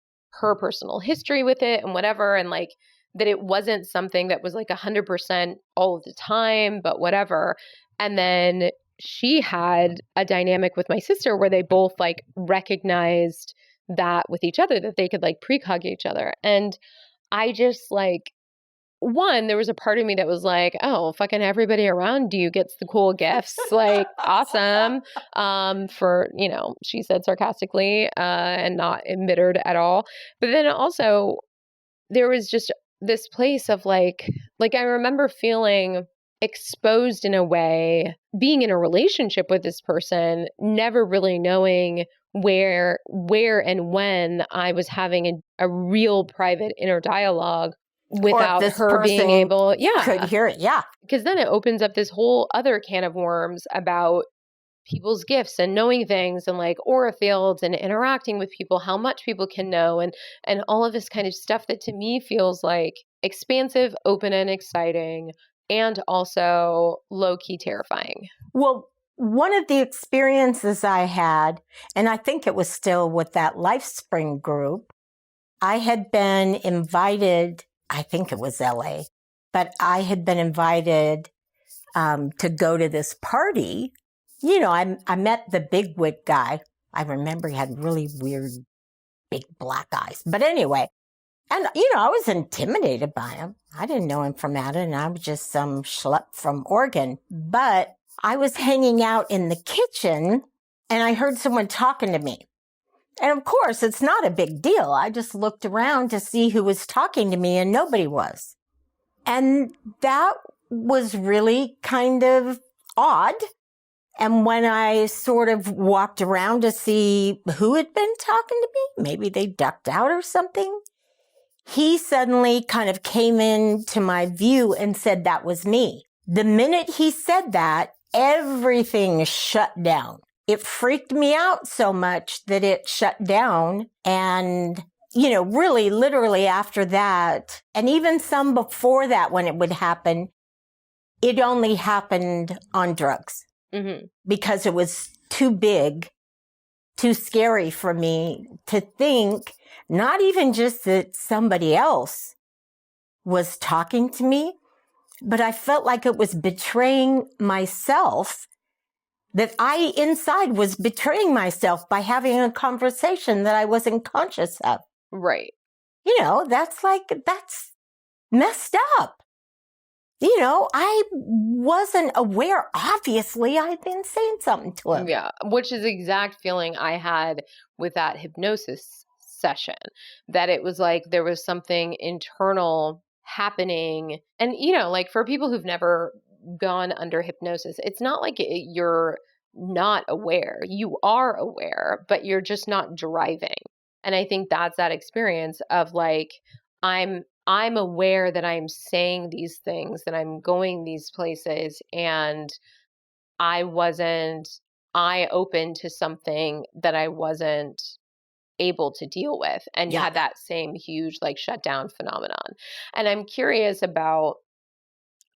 her personal history with it and whatever. And like that it wasn't something that was like 100% all of the time, but whatever. And then she had a dynamic with my sister where they both like recognized that with each other, that they could like precog each other. And I just like, one, there was a part of me that was like, oh, fucking everybody around you gets the cool gifts. Like, awesome. For, she said sarcastically, and not embittered at all. But then also there was just this place of like I remember feeling exposed in a way, being in a relationship with this person, never really knowing where and when I was having a real private inner dialogue without her being able, could hear it, yeah. Because then it opens up this whole other can of worms about people's gifts and knowing things and like aura fields and interacting with people, how much people can know and all of this kind of stuff that to me feels like expansive, open and exciting and also low-key terrifying. Well, one of the experiences I had, and I think it was still with that LifeSpring group, I had been invited, I think it was LA, but I had been invited to go to this party. I met the bigwig guy. I remember he had really weird, big black eyes. But anyway, and, I was intimidated by him. I didn't know him from Adam, and I was just some schlep from Oregon. But I was hanging out in the kitchen, and I heard someone talking to me. And of course, it's not a big deal. I just looked around to see who was talking to me, and nobody was. And that was really kind of odd. And when I sort of walked around to see who had been talking to me, maybe they ducked out or something, he suddenly kind of came into my view and said that was me. The minute he said that, everything shut down. It freaked me out so much that it shut down. And, really, literally after that, and even some before that when it would happen, it only happened on drugs. Mm-hmm. Because it was too big, too scary for me to think, not even just that somebody else was talking to me, but I felt like it was betraying myself, that I inside was betraying myself by having a conversation that I wasn't conscious of. Right. That's messed up. I wasn't aware. Obviously, I'd been saying something to him. Yeah, which is the exact feeling I had with that hypnosis session, that it was like there was something internal happening. And, like for people who've never gone under hypnosis, it's not like you're not aware. You are aware, but you're just not driving. And I think that's that experience of like, I'm I'm aware that I'm saying these things, that I'm going these places, and I wasn't open to something that I wasn't able to deal with, and had that same huge like shutdown phenomenon. And I'm curious about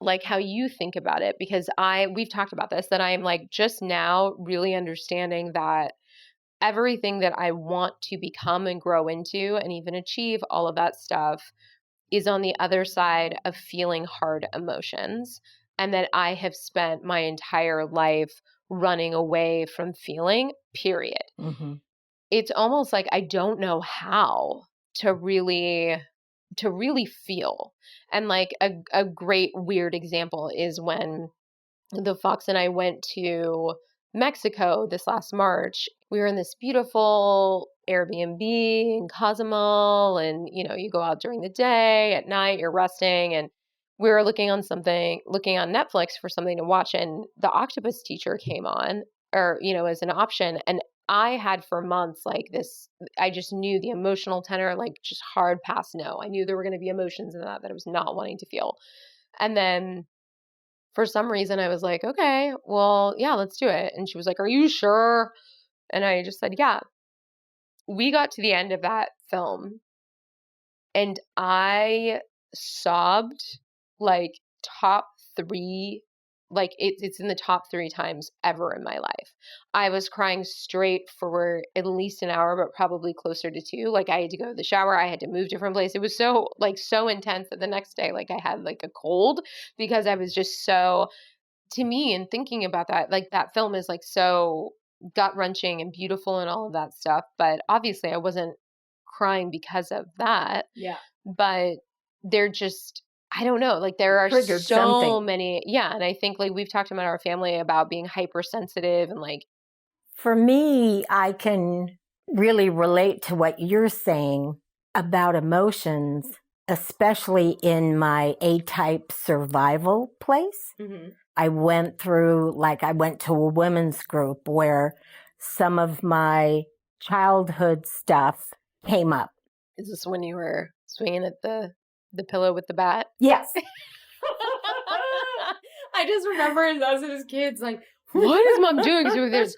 like how you think about it, because we've talked about this, that I'm like just now really understanding that everything that I want to become and grow into and even achieve, all of that stuff, is on the other side of feeling hard emotions, and that I have spent my entire life running away from feeling, period. Mm-hmm. It's almost like I don't know how to really feel. And like a great weird example is when the Fox and I went to Mexico this last March. We were in this beautiful Airbnb in Cozumel, and you go out during the day, at night you're resting, and we were looking on Netflix for something to watch, and The Octopus Teacher came on, or as an option. And I had for months like this, I just knew the emotional tenor, like just hard pass no. I knew there were going to be emotions in that I was not wanting to feel. And then for some reason I was like, okay, well, yeah, let's do it. And she was like, are you sure? And I just said, yeah. We got to the end of that film and I sobbed like top 3, like it's in the top 3 times ever in my life. I was crying straight for at least an hour, but probably closer to 2. Like I had to go to the shower. I had to move different places. It was so intense that the next day, like I had like a cold, because I was just so, to me, and thinking about that, like that film is like so gut-wrenching and beautiful and all of that stuff. But obviously I wasn't crying because of that. Yeah. But they're just, I don't know, like there are so many. Yeah. And I think like we've talked about our family about being hypersensitive, and like. For me, I can really relate to what you're saying about emotions, especially in my A-type survival place. Mm-hmm. I went to a women's group where some of my childhood stuff came up. Is this when you were swinging at the pillow with the bat? Yes. I just remember us as kids, like, what is mom doing? So there's,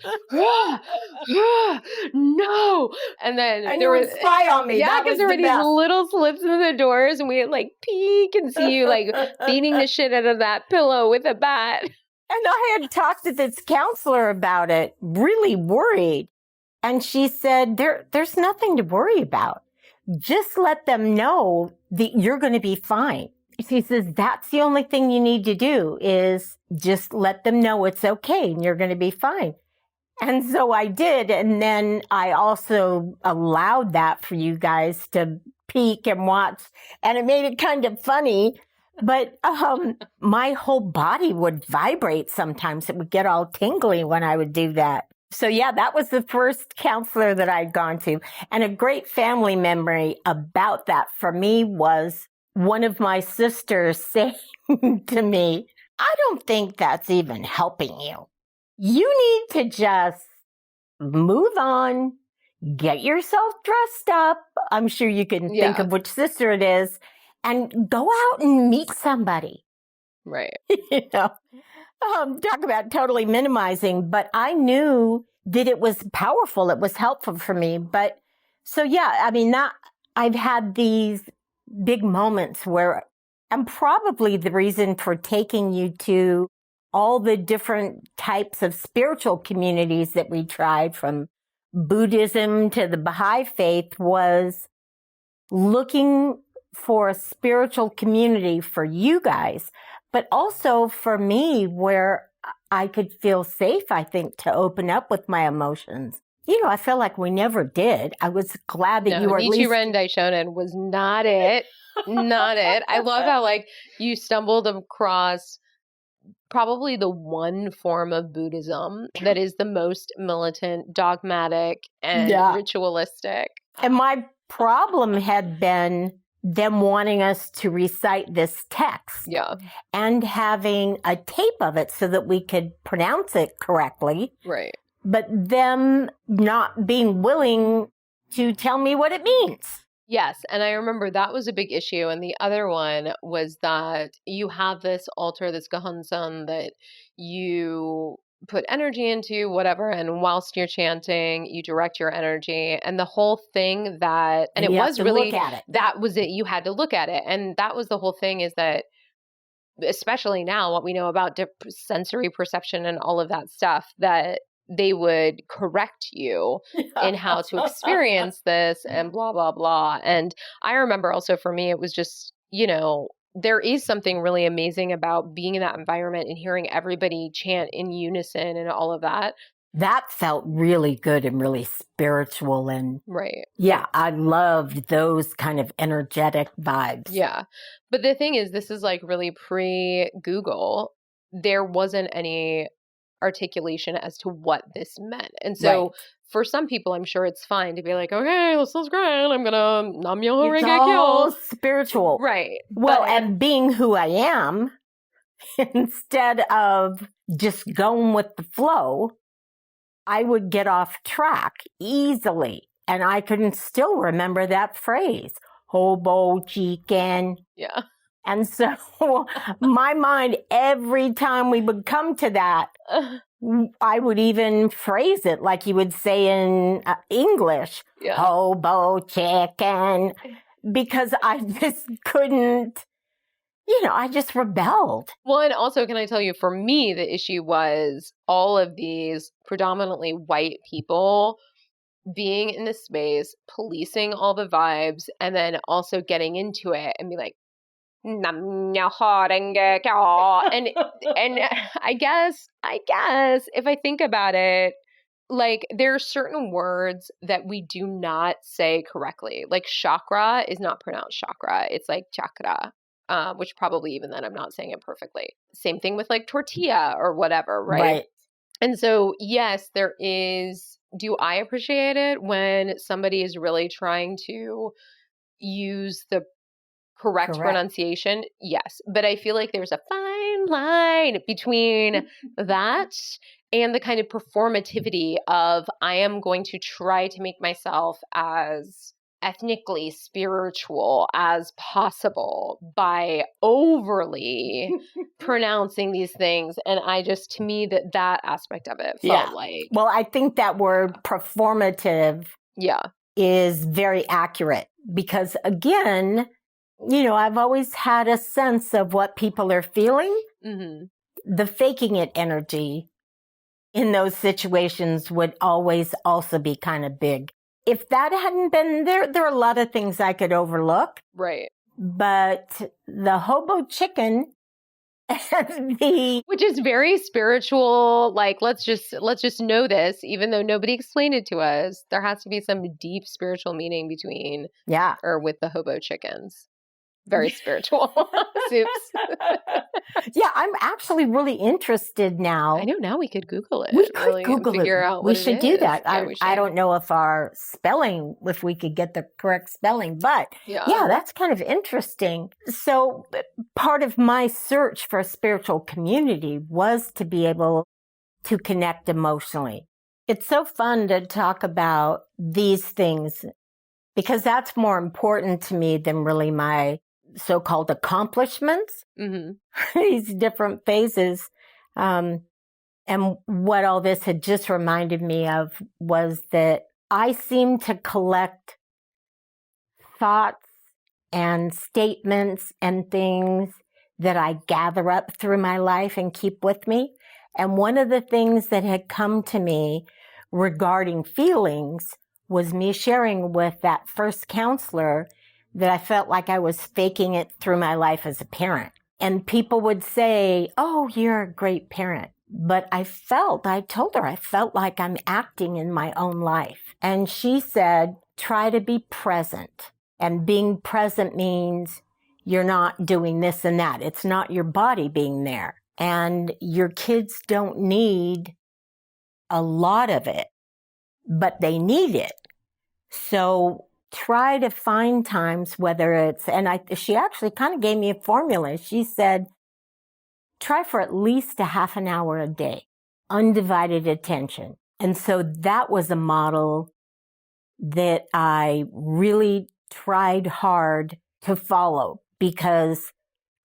no. And then there was spy on me. Yeah, because there were these little slits in the doors, and we'd like peek and see you like beating the shit out of that pillow with a bat. And I had talked to this counselor about it, really worried. And she said, there's nothing to worry about. Just let them know that you're going to be fine. She says, that's the only thing you need to do is just let them know it's okay and you're going to be fine. And so I did. And then I also allowed that for you guys to peek and watch. And it made it kind of funny. But my whole body would vibrate sometimes. It would get all tingly when I would do that. So yeah, that was the first counselor that I'd gone to. And a great family memory about that for me was one of my sisters saying to me, I don't think that's even helping you. You need to just move on, get yourself dressed up. I'm sure you can think of which sister it is, and go out and meet somebody. Right. Talk about totally minimizing, but I knew that it was powerful. It was helpful for me. But so, yeah, I mean, I've had these big moments where I'm probably the reason for taking you to all the different types of spiritual communities that we tried, from Buddhism to the Baha'i faith, was looking for a spiritual community for you guys, but also for me where I could feel safe, I think, to open up with my emotions. I feel like we never did. I was glad that you were at least... Nichiren Daishonin was not it. Not it. I love how, like, you stumbled across probably the one form of Buddhism that is the most militant, dogmatic, and ritualistic. And my problem had been them wanting us to recite this text. Yeah. And having a tape of it so that we could pronounce it correctly. Right. But them not being willing to tell me what it means. Yes, and I remember that was a big issue. And the other one was that you have this altar, this Gahunsan that you put energy into, whatever, and whilst you're chanting, you direct your energy. And the whole thing that, and it you have was to really, look at it. that was it, you had to look at it. And that was the whole thing, is that, especially now, what we know about sensory perception and all of that stuff, that they would correct you in how to experience this and blah, blah, blah. And I remember also for me, it was just, there is something really amazing about being in that environment and hearing everybody chant in unison and all of that. That felt really good and really spiritual. And right. Yeah, I loved those kind of energetic vibes. Yeah. But the thing is, this is like really pre-Google. There wasn't any articulation as to what this meant. And so for some people, I'm sure it's fine to be like, okay, this is great. I'm going to nam myoho renge kyo. Spiritual. Right. Well, and being who I am, instead of just going with the flow, I would get off track easily. And I can still remember that phrase, hobo chicken. Yeah. And so my mind, every time we would come to that, I would even phrase it like you would say in English, hobo chicken, because I just couldn't, I just rebelled. Well, and also, can I tell you, for me, the issue was all of these predominantly white people being in the space, policing all the vibes, and then also getting into it and be like, and I guess if I think about it, like there are certain words that we do not say correctly. Like chakra is not pronounced chakra. It's like chakra, which probably even then I'm not saying it perfectly. Same thing with like tortilla or whatever, right? And so, yes, there is, do I appreciate it when somebody is really trying to use the correct pronunciation? Yes. But I feel like there's a fine line between that and the kind of performativity of I am going to try to make myself as ethnically spiritual as possible by overly pronouncing these things. And I just, to me, that aspect of it felt like. Well, I think that word performative is very accurate because, again, I've always had a sense of what people are feeling. Mm-hmm. The faking it energy in those situations would always also be kind of big. If that hadn't been there, there are a lot of things I could overlook. Right. But the hobo chicken and which is very spiritual, like let's just know this, even though nobody explained it to us. There has to be some deep spiritual meaning between or with the hobo chickens. Very spiritual soups. Yeah, I'm actually really interested now. I know, now we could Google it. We could Google it. Figure out we what should it do is. that. Yeah, I don't know if we could get the correct spelling, but yeah, that's kind of interesting. So part of my search for a spiritual community was to be able to connect emotionally. It's so fun to talk about these things because that's more important to me than really my so-called accomplishments, these different phases. And what all this had just reminded me of was that I seem to collect thoughts and statements and things that I gather up through my life and keep with me. And one of the things that had come to me regarding feelings was me sharing with that first counselor that I felt like I was faking it through my life as a parent. And people would say, oh, you're a great parent. But I told her I felt like I'm acting in my own life. And she said, try to be present. And being present means you're not doing this and that. It's not your body being there. And your kids don't need a lot of it, but they need it. So try to find times, whether it's, she actually kind of gave me a formula. She said, try for at least a half an hour a day, undivided attention. And so that was a model that I really tried hard to follow, because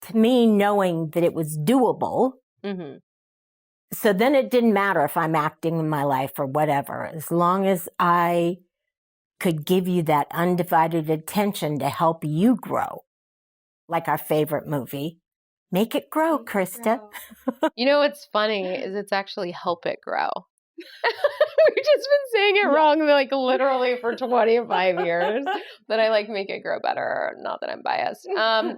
to me, knowing that it was doable, so then it didn't matter if I'm acting in my life or whatever, as long as I could give you that undivided attention to help you grow, like our favorite movie, Make It Grow, Krista. You know what's funny is it's actually Help It Grow. We've just been saying it wrong like literally for 25 years. But I like Make It Grow better. Not that I'm biased.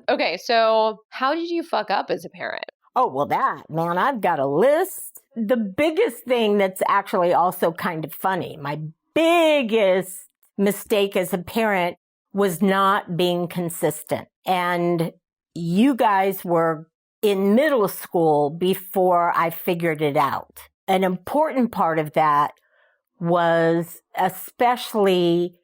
Okay, so how did you fuck up as a parent? Oh, well, man, I've got a list. The biggest thing that's actually also kind of funny, my biggest mistake as a parent was not being consistent. And you guys were in middle school before I figured it out. An important part of that was especially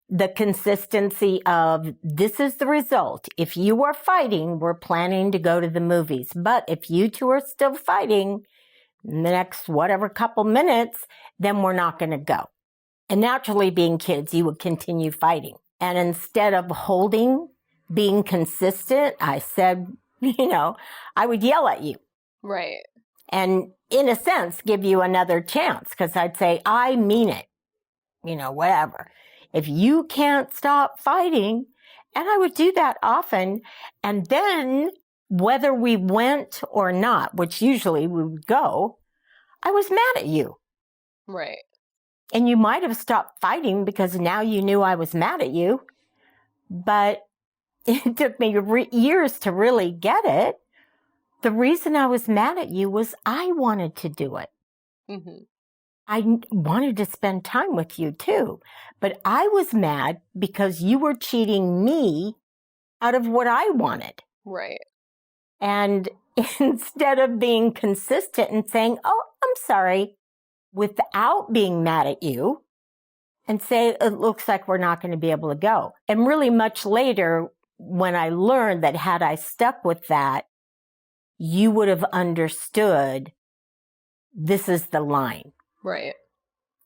the consistency of, this is the result. If you are fighting, we're planning to go to the movies. But if you two are still fighting in the next whatever couple minutes, then we're not going to go. And naturally, being kids, you would continue fighting. And instead of being consistent, I said, I would yell at you. Right. And in a sense, give you another chance, because I'd say, I mean it, whatever. If you can't stop fighting, and I would do that often, and then whether we went or not, which usually we would go, I was mad at you. Right. And you might have stopped fighting because now you knew I was mad at you, but it took me years to really get it. The reason I was mad at you was I wanted to do it. I wanted to spend time with you too, but I was mad because you were cheating me out of what I wanted. Right. And instead of being consistent and saying, oh, I'm sorry, without being mad at you, and say, it looks like we're not going to be able to go. And really much later, when I learned that had I stuck with that, you would have understood this is the line. Right.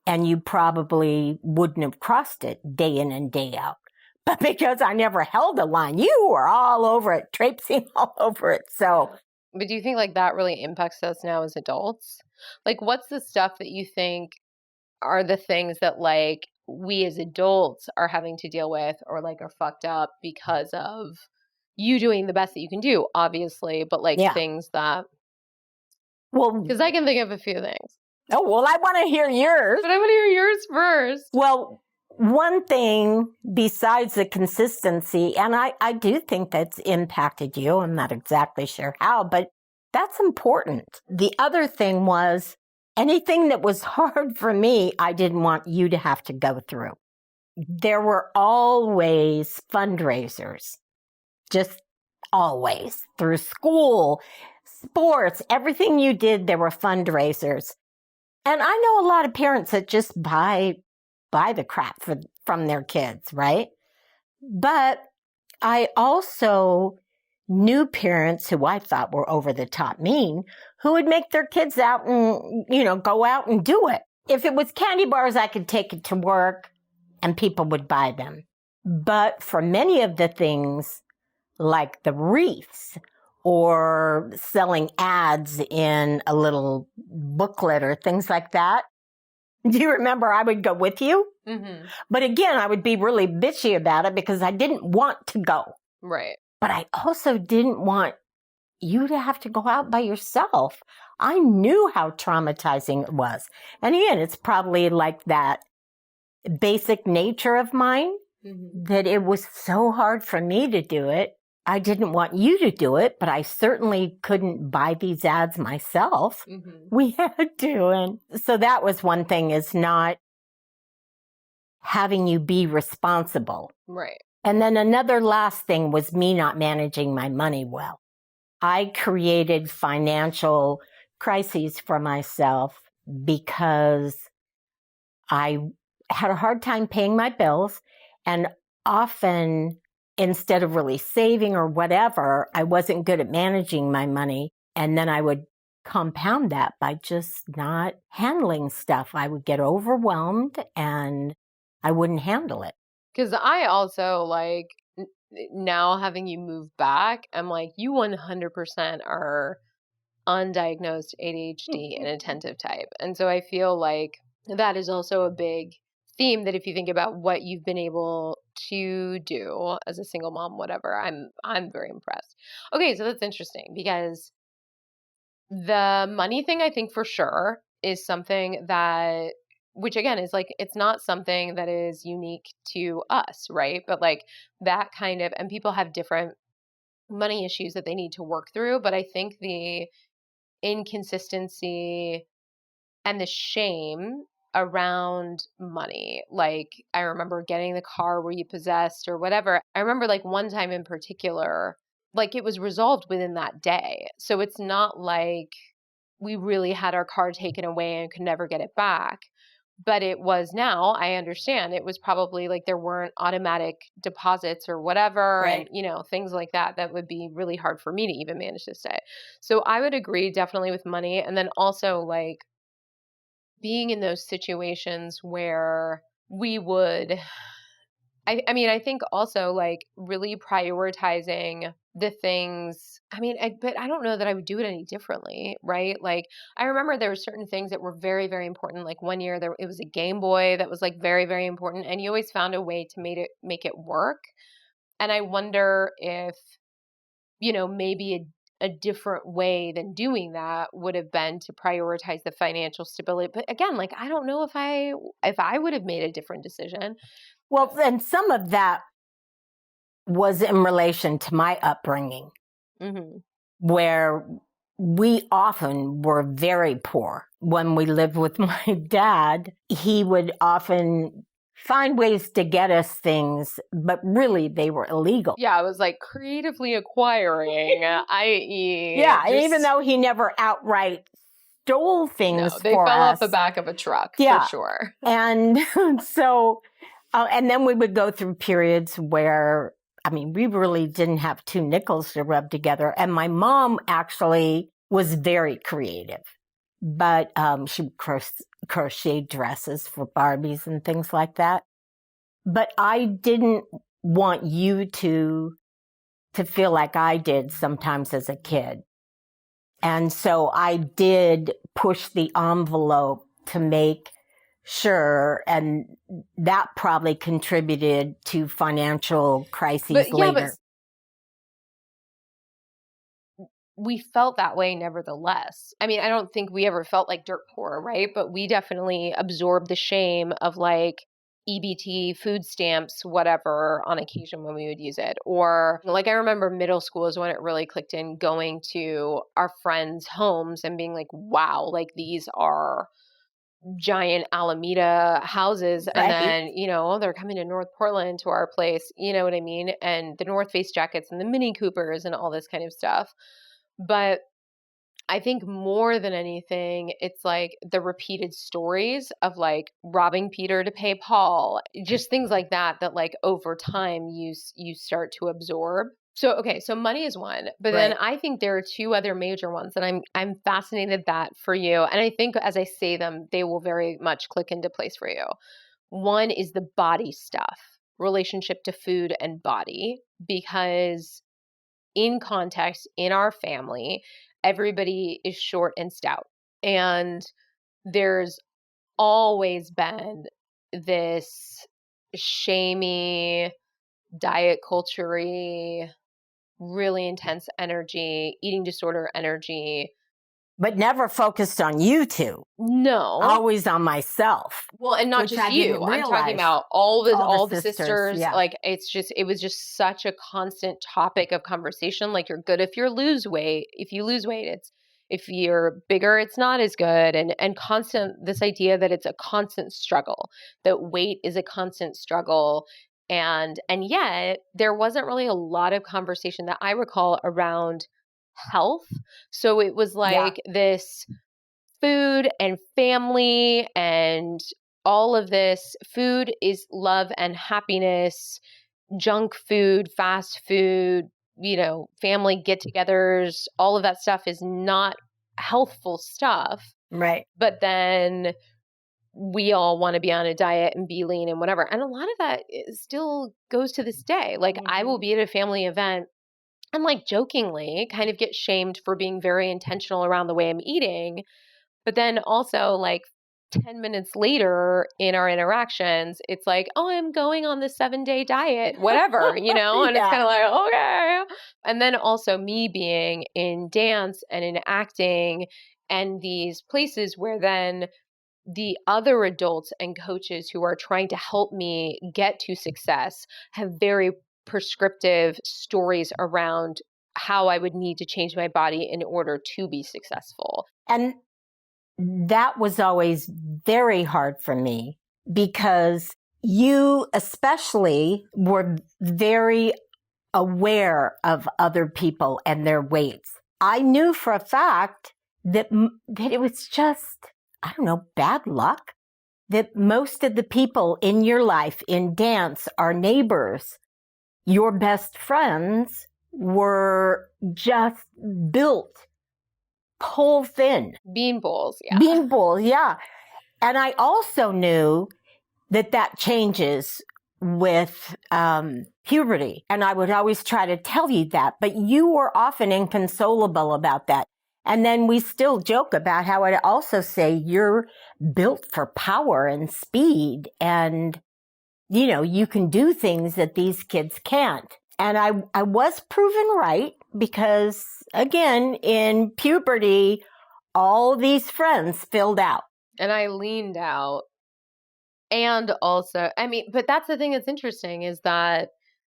And you probably wouldn't have crossed it day in and day out. But because I never held a line, you were all over it, traipsing all over it. So. But do you think like that really impacts us now as adults? Like, what's the stuff that you think are the things that like we as adults are having to deal with or like are fucked up because of you doing the best that you can do, obviously, but like things that, well, because I can think of a few things. Oh, well, I want to hear yours. But I want to hear yours first. Well, one thing besides the consistency, and I do think that's impacted you. I'm not exactly sure how, but that's important. The other thing was anything that was hard for me, I didn't want you to have to go through. There were always fundraisers, just always, through school, sports, everything you did, there were fundraisers. And I know a lot of parents that just buy the crap from their kids, right? But I also knew parents who I thought were over the top mean, who would make their kids out and, go out and do it. If it was candy bars, I could take it to work and people would buy them. But for many of the things, like the wreaths or selling ads in a little booklet or things like that, do you remember I would go with you? But again, I would be really bitchy about it because I didn't want to go. Right. But I also didn't want you to have to go out by yourself. I knew how traumatizing it was. And again, it's probably like that basic nature of mine that it was so hard for me to do it. I didn't want you to do it, but I certainly couldn't buy these ads myself. We had to. And so that was one thing, is not having you be responsible. Right. And then another last thing was me not managing my money well. I created financial crises for myself because I had a hard time paying my bills, and often, instead of really saving or whatever, I wasn't good at managing my money. And then I would compound that by just not handling stuff. I would get overwhelmed and I wouldn't handle it. Because I also like now having you move back, I'm like, you 100% are undiagnosed ADHD and attentive type. And so I feel like that is also a big theme that if you think about what you've been able to do as a single mom, whatever, I'm very impressed. Okay, so that's interesting because the money thing, I think for sure is something that, which again is like, it's not something that is unique to us, right? But like that kind of, and people have different money issues that they need to work through. But I think the inconsistency and the shame around money, like I remember getting the car where you possessed or whatever. I remember like one time in particular, like it was resolved within that day. So it's not like we really had our car taken away and could never get it back. But it was, now I understand it was probably like there weren't automatic deposits or whatever. Right. And, things like that would be really hard for me to even manage to stay. So I would agree definitely with money. And then also like being in those situations where we would, I think also like really prioritizing the things. But I don't know that I would do it any differently, right? Like I remember there were certain things that were very, very important. Like one year it was a Game Boy that was like very, very important, and you always found a way to make it work. And I wonder if, maybe a different way than doing that would have been to prioritize the financial stability. But again, like I don't know if I would have made a different decision. Well, then some of that was in relation to my upbringing, where we often were very poor. When we lived with my dad, he would often find ways to get us things, but really they were illegal. Yeah, it was like creatively acquiring, i.e. Yeah, even though he never outright stole things they for fell us. off the back of a truck, Yeah. for sure. And so, and then we would go through periods where, we really didn't have two nickels to rub together. And my mom actually was very creative, but she would crochet dresses for Barbies and things like that. But I didn't want you to feel like I did sometimes as a kid. And so I did push the envelope to make sure, and that probably contributed to financial crises later. But we felt that way nevertheless. I don't think we ever felt like dirt poor, right? But we definitely absorbed the shame of like EBT, food stamps, whatever, on occasion when we would use it. Or like I remember middle school is when it really clicked in, going to our friends' homes and being like, wow, like these are giant Alameda houses. Right. And then, they're coming to North Portland to our place, you know what I mean? And the North Face jackets and the Mini Coopers and all this kind of stuff. But I think more than anything, it's like the repeated stories of like robbing Peter to pay Paul, just things like that like over time you start to absorb. So, okay, so money is one, but then I think there are two other major ones that I'm fascinated that for you. And I think as I say them, they will very much click into place for you. One is the body stuff, relationship to food and body, because in context, in our family, everybody is short and stout. And there's always been this shamey, diet culture-y, really intense energy, eating disorder energy. But never focused on you two. No. Always on myself. Well, and not just you. I'm talking about all the sisters. Yeah. Like it was just such a constant topic of conversation. Like you're good if you lose weight. If you lose weight, if you're bigger, it's not as good. And constant, this idea that it's a constant struggle, that weight is a constant struggle. And yet there wasn't really a lot of conversation that I recall around health. So it was like this food and family and all of this. Food is love and happiness. Junk food, fast food, family get-togethers, all of that stuff is not healthful stuff. Right. But then we all want to be on a diet and be lean and whatever. And a lot of that still goes to this day. Like I will be at a family event and like jokingly kind of get shamed for being very intentional around the way I'm eating. But then also like 10 minutes later in our interactions, it's like, oh, I'm going on the 7-day diet, whatever, And it's kind of like, okay. And then also me being in dance and in acting and these places where then the other adults and coaches who are trying to help me get to success have very prescriptive stories around how I would need to change my body in order to be successful. And that was always very hard for me because you especially were very aware of other people and their weights. I knew for a fact that it was just, I don't know, bad luck that most of the people in your life in dance, our neighbors, your best friends were just built pole thin. Bean bowls, yeah. Bean bowls, yeah. And I also knew that changes with puberty. And I would always try to tell you that, but you were often inconsolable about that. And then we still joke about how I'd also say you're built for power and speed and, you can do things that these kids can't. And I was proven right because, again, in puberty, all these friends filled out. And I leaned out. And also, but that's the thing that's interesting is that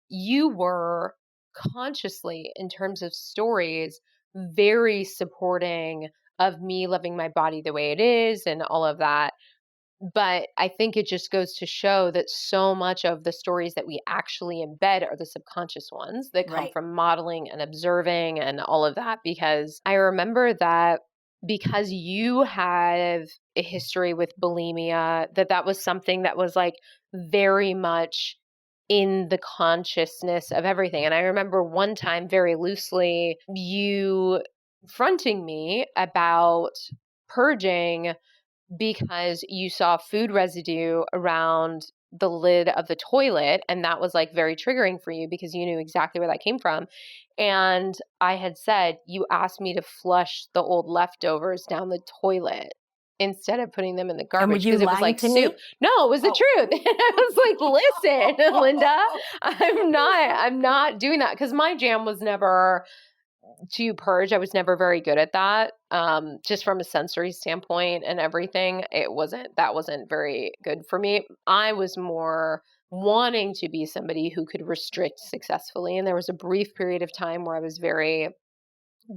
you were consciously, in terms of stories, very supporting of me loving my body the way it is and all of that. But I think it just goes to show that so much of the stories that we actually embed are the subconscious ones that come from modeling and observing and all of that. Because I remember that because you have a history with bulimia, that was something that was like very much in the consciousness of everything. And I remember one time very loosely you fronting me about purging because you saw food residue around the lid of the toilet. And that was like very triggering for you because you knew exactly where that came from. And I had said, you asked me to flush the old leftovers down the toilet instead of putting them in the garbage because it was like soup. No, it was the truth. And I was like, listen, Linda, I'm not doing that because my jam was never to purge. I was never very good at that. Just from a sensory standpoint and everything, that wasn't very good for me. I was more wanting to be somebody who could restrict successfully. And there was a brief period of time where I was very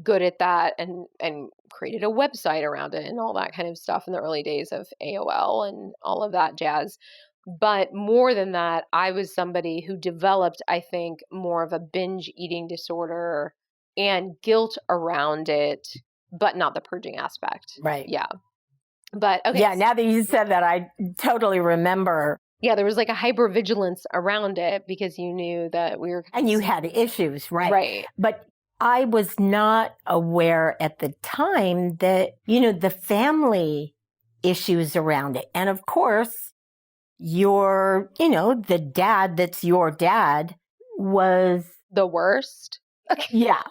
good at that and created a website around it and all that kind of stuff in the early days of AOL and all of that jazz. But more than that, I was somebody who developed, I think, more of a binge eating disorder and guilt around it, but not the purging aspect. Right. Yeah. But okay. Yeah, now that you said that, I totally remember. Yeah, there was like a hypervigilance around it because you knew that we were... And you had issues, right? Right. But I was not aware at the time that, the family issues around it. And of course, the dad that's your dad was... the worst. Yeah.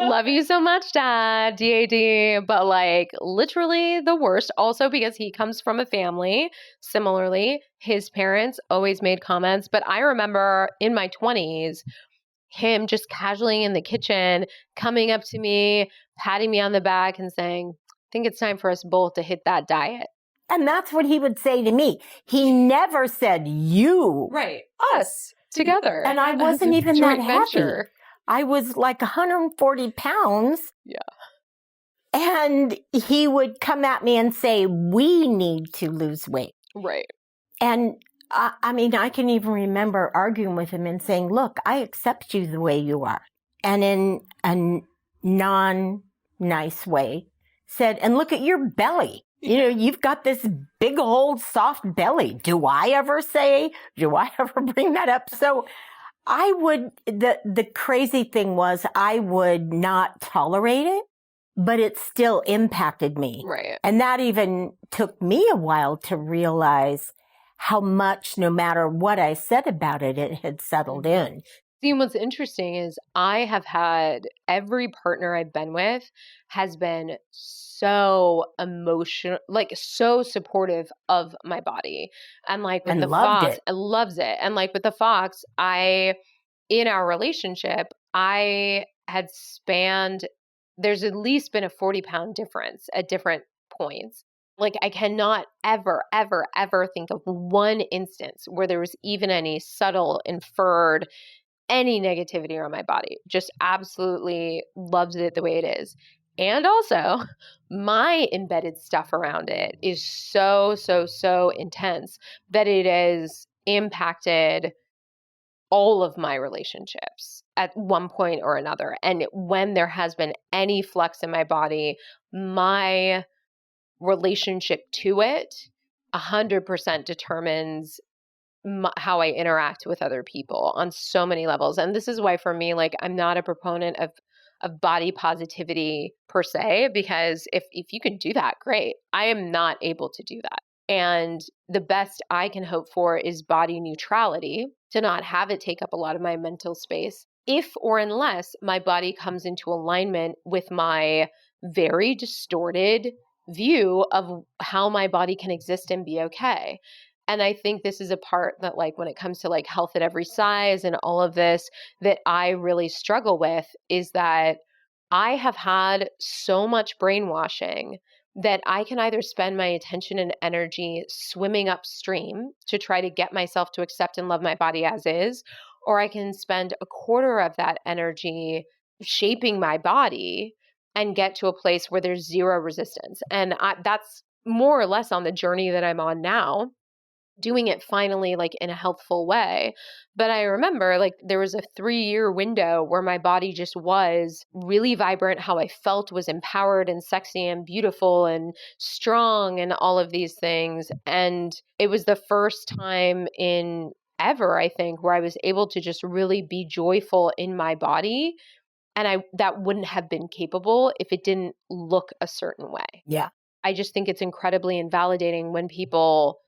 Love you so much, Dad, DAD, but like literally the worst. Also because he comes from a family. Similarly, his parents always made comments, but I remember in my 20s, him just casually in the kitchen, coming up to me, patting me on the back and saying, I think it's time for us both to hit that diet. And that's what he would say to me. He never said you. Right. Us together. And I wasn't even that venture. happy. I was like 140 pounds. Yeah. And he would come at me and say, we need to lose weight. Right. And I can even remember arguing with him and saying, look, I accept you the way you are. And in a non-nice way said, and look at your belly. You've got this big old soft belly. Do I ever bring that up? So the crazy thing was I would not tolerate it, but it still impacted me. Right. And that even took me a while to realize how much, no matter what I said about it, it had settled in. See, what's interesting is I have had every partner I've been with has been so emotional, like so supportive of my body. And like with And the loved fox, it. I loves it. And like with the fox, in our relationship, I had spanned, there's at least been a 40-pound difference at different points. Like I cannot ever, ever, ever think of one instance where there was even any subtle, inferred, any negativity around my body. Just absolutely loves it the way it is. And also, my embedded stuff around it is so, so, so intense that it has impacted all of my relationships at one point or another. And when there has been any flux in my body, my relationship to it 100% determines how I interact with other people on so many levels. And this is why for me, like I'm not a proponent of body positivity per se, because if you can do that, great. I am not able to do that. And the best I can hope for is body neutrality, to not have it take up a lot of my mental space, if or unless my body comes into alignment with my very distorted view of how my body can exist and be okay. And I think this is a part that, like, when it comes to like health at every size and all of this, that I really struggle with is that I have had so much brainwashing that I can either spend my attention and energy swimming upstream to try to get myself to accept and love my body as is, or I can spend a quarter of that energy shaping my body and get to a place where there's zero resistance. And that's more or less on the journey that I'm on now, doing it finally like in a healthful way. But I remember like there was a 3-year window where my body just was really vibrant. How I felt was empowered and sexy and beautiful and strong and all of these things. And it was the first time in ever, I think, where I was able to just really be joyful in my body. And that wouldn't have been capable if it didn't look a certain way. Yeah. I just think it's incredibly invalidating when people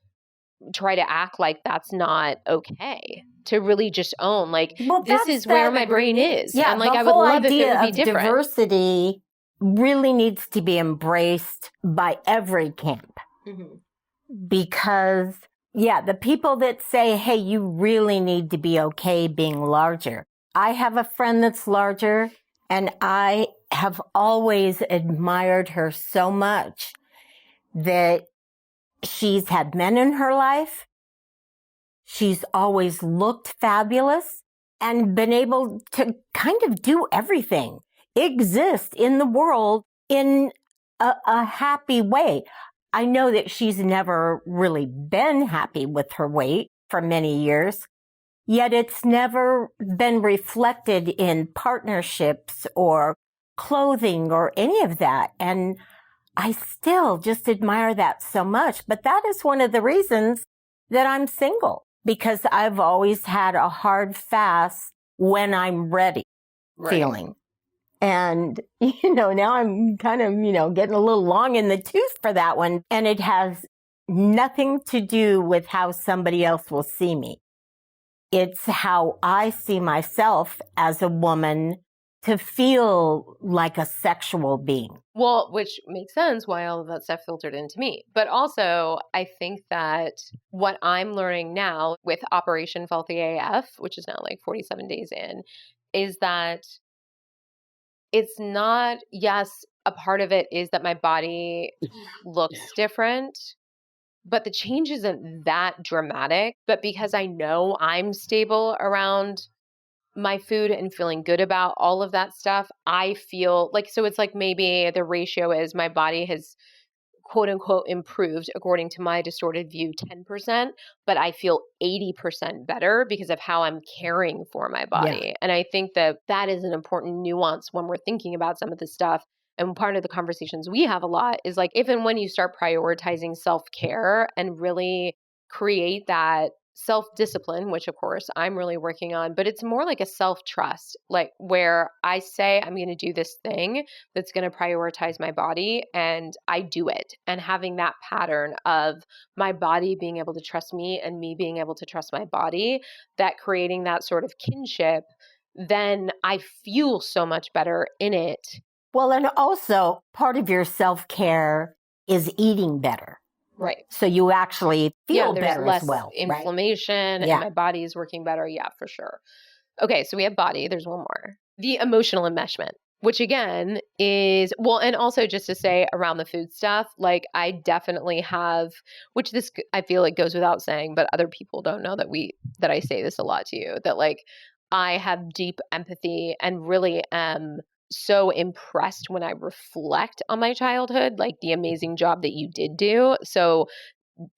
try to act like that's not okay, to really just own like, Well, this is where my brain is. Yeah, And like the I would whole love if it idea would be of different. diversity really needs to be embraced by every camp. Because, yeah, the people that say, hey, you really need to be okay being larger. I have a friend that's larger, and I have always admired her so much that she's had men in her life. She's always looked fabulous and been able to kind of do everything, exist in the world in a happy way. I know that she's never really been happy with her weight for many years, yet it's never been reflected in partnerships or clothing or any of that. And I still just admire that so much. But that is one of the reasons that I'm single, because I've always had a hard, fast, when I'm ready feeling. And, now I'm kind of, getting a little long in the tooth for that one. And it has nothing to do with how somebody else will see me. It's how I see myself as a woman to feel like a sexual being. Well, which makes sense why all of that stuff filtered into me. But also, I think that what I'm learning now with Operation Healthy AF, which is now like 47 days in, is that it's not, yes, a part of it is that my body looks different, but the change isn't that dramatic. But because I know I'm stable around my food and feeling good about all of that stuff, I feel like, so it's like maybe the ratio is my body has quote unquote improved according to my distorted view 10%, but I feel 80% better because of how I'm caring for my body. Yeah. And I think that that is an important nuance when we're thinking about some of this stuff. And part of the conversations we have a lot is like, if and when you start prioritizing self-care and really create that self-discipline, which of course I'm really working on, but it's more like a self-trust, like where I say I'm going to do this thing that's going to prioritize my body and I do it. And having that pattern of my body being able to trust me and me being able to trust my body, that creating that sort of kinship, then I feel so much better in it. Well, and also part of your self-care is eating better. Right. So you actually feel there's better less as well. inflammation right? and my body is working better. Yeah, for sure. Okay, so we have body. There's one more. The emotional enmeshment, which again is, well, and also just to say around the food stuff, like I definitely have, which this I feel like goes without saying, but other people don't know that I say this a lot to you, that like I have deep empathy and really am so impressed when I reflect on my childhood, like the amazing job that you did do. So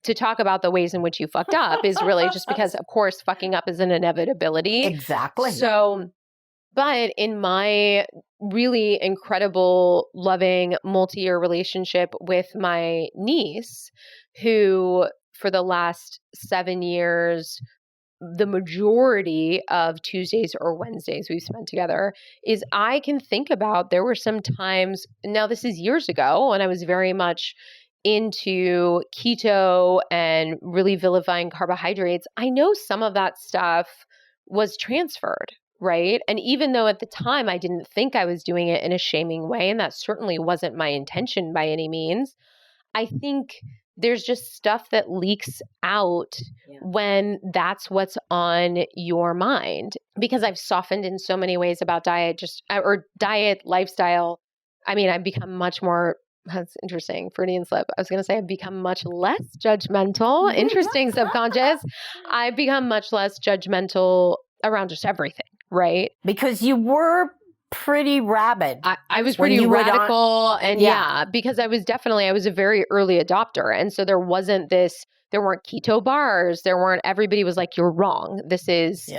to talk about the ways in which you fucked up is really just because, of course, fucking up is an inevitability. Exactly. So, but in my really incredible, loving, multi-year relationship with my niece, who for the last 7 years, the majority of Tuesdays or Wednesdays we've spent together, is I can think about, there were some times, now this is years ago, and I was very much into keto and really vilifying carbohydrates. I know some of that stuff was transferred, right? And even though at the time I didn't think I was doing it in a shaming way, and that certainly wasn't my intention by any means, I think there's just stuff that leaks out when that's what's on your mind. Because I've softened in so many ways about diet, or diet, lifestyle. I mean, I've become much more, that's interesting, Freudian slip. I was going to say I've become much less judgmental. Interesting subconscious. I've become much less judgmental around just everything, right? Because you were pretty rabid. I was pretty radical and because I was a very early adopter. And so there weren't keto bars. Everybody was like, you're wrong. This is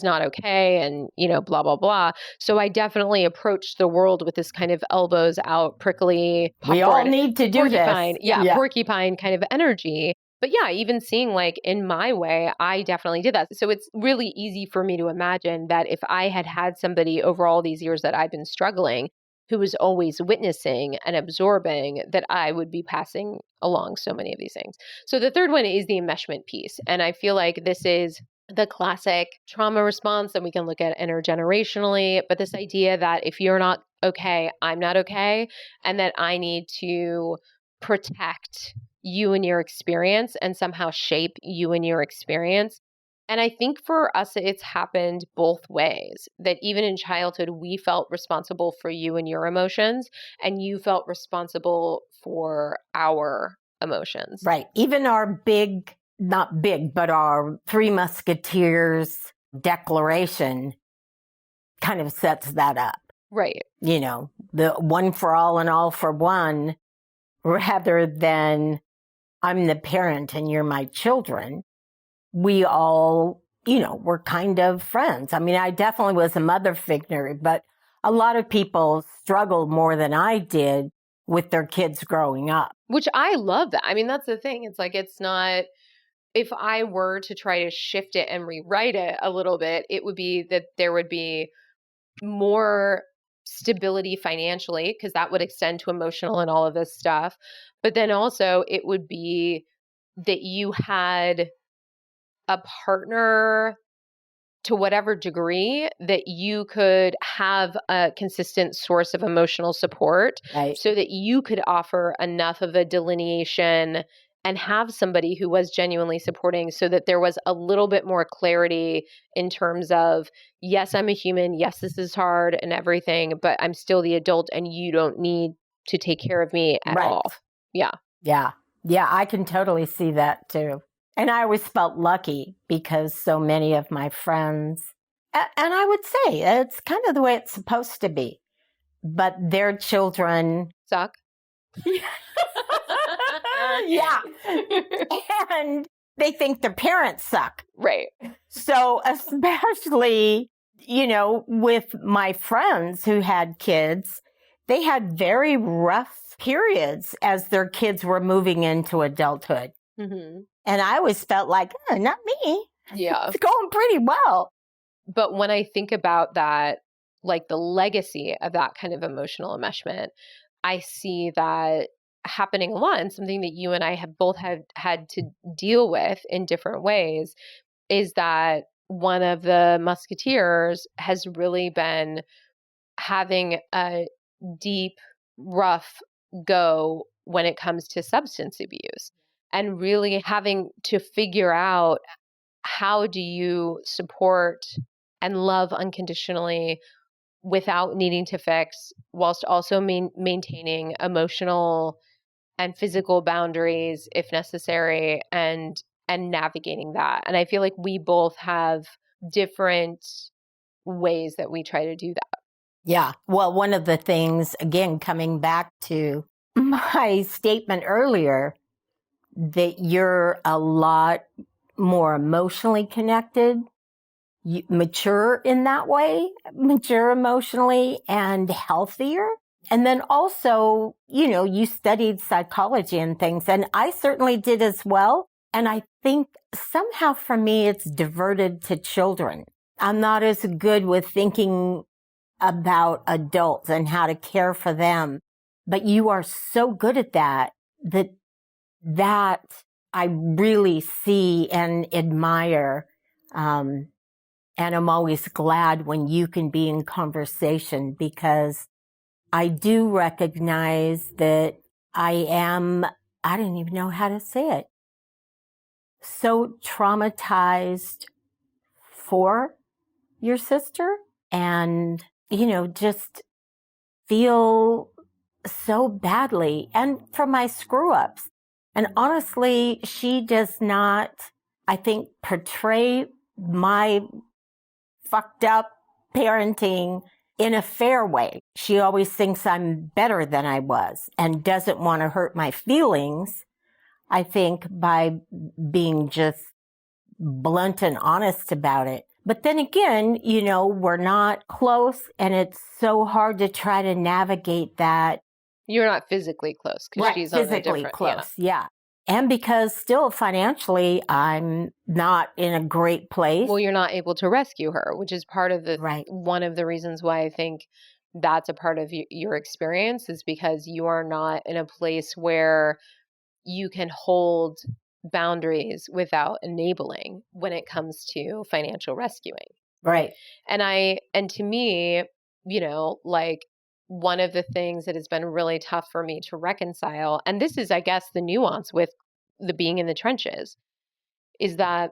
not okay. And, blah, blah, blah. So I definitely approached the world with this kind of elbows out, prickly, we all need to do porcupine, this. Porcupine kind of energy. But even seeing like in my way, I definitely did that. So it's really easy for me to imagine that if I had somebody over all these years that I've been struggling, who was always witnessing and absorbing, that I would be passing along so many of these things. So the third one is the enmeshment piece. And I feel like this is the classic trauma response that we can look at intergenerationally. But this idea that if you're not okay, I'm not okay, and that I need to protect you and your experience and somehow shape you and your experience. And I think for us, it's happened both ways, that even in childhood, we felt responsible for you and your emotions, and you felt responsible for our emotions. Right. Even our not big, but our Three Musketeers declaration kind of sets that up. Right. The one for all and all for one, rather than I'm the parent and you're my children. We all, we're kind of friends. I mean, I definitely was a mother figure, but a lot of people struggled more than I did with their kids growing up. Which I love that. I mean, that's the thing. It's like, it's not, if I were to try to shift it and rewrite it a little bit, it would be that there would be more stability financially, because that would extend to emotional and all of this stuff. But then also it would be that you had a partner to whatever degree that you could have a consistent source of emotional support, right, so that you could offer enough of a delineation and have somebody who was genuinely supporting, so that there was a little bit more clarity in terms of, yes, I'm a human. Yes, this is hard and everything, but I'm still the adult and you don't need to take care of me at all. Yeah. Yeah. Yeah. I can totally see that too. And I always felt lucky because so many of my friends, and I would say it's kind of the way it's supposed to be, but their children suck. Yeah. And they think their parents suck. Right. So especially, with my friends who had kids, they had very rough periods as their kids were moving into adulthood. Mm-hmm. And I always felt like, not me. Yeah. It's going pretty well. But when I think about that, like the legacy of that kind of emotional enmeshment, I see that happening a lot, and something that you and I have both had to deal with in different ways is that one of the musketeers has really been having a deep, rough go when it comes to substance abuse, and really having to figure out, how do you support and love unconditionally without needing to fix, whilst also maintaining emotional and physical boundaries if necessary, and navigating that. And I feel like we both have different ways that we try to do that. Yeah. Well, one of the things, again, coming back to my statement earlier, that you're a lot more emotionally connected, mature in that way, mature emotionally and healthier. And then also, you studied psychology and things, and I certainly did as well. And I think somehow for me, it's diverted to children. I'm not as good with thinking about adults and how to care for them. But you are so good at that I really see and admire. And I'm always glad when you can be in conversation, because I do recognize that I don't even know how to say it, so traumatized for your sister, and, just feel so badly, and for my screw ups. And honestly, she does not, I think, portray my fucked up parenting in a fair way. She always thinks I'm better than I was and doesn't want to hurt my feelings, I think, by being just blunt and honest about it. But then again, we're not close, and it's so hard to try to navigate that. You're not physically close because she's physically on a close. Yeah. And because still financially, I'm not in a great place. Well, you're not able to rescue her, which is part of one of the reasons why I think that's a part of your experience, is because you are not in a place where you can hold boundaries without enabling when it comes to financial rescuing. Right. And to me, like, one of the things that has been really tough for me to reconcile, and this is, I guess, the nuance with the being in the trenches, is that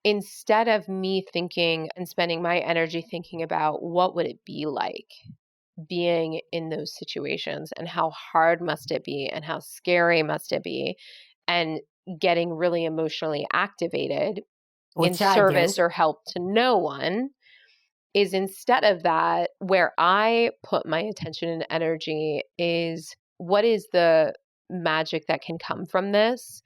instead of me thinking and spending my energy thinking about what would it be like being in those situations, and how hard must it be, and how scary must it be, and getting really emotionally activated in service or help to no one, is instead of that, where I put my attention and energy is, what is the magic that can come from this?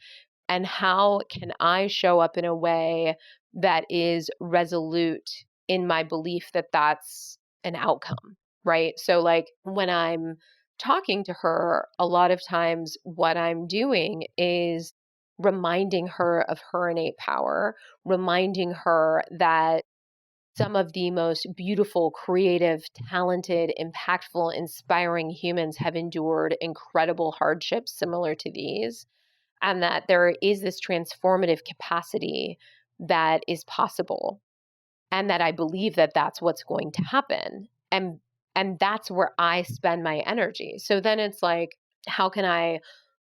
And how can I show up in a way that is resolute in my belief that that's an outcome, right? So like, when I'm talking to her, a lot of times what I'm doing is reminding her of her innate power, reminding her that some of the most beautiful, creative, talented, impactful, inspiring humans have endured incredible hardships similar to these, and that there is this transformative capacity that is possible, and that I believe that that's what's going to happen. And that's where I spend my energy. So then it's like, how can I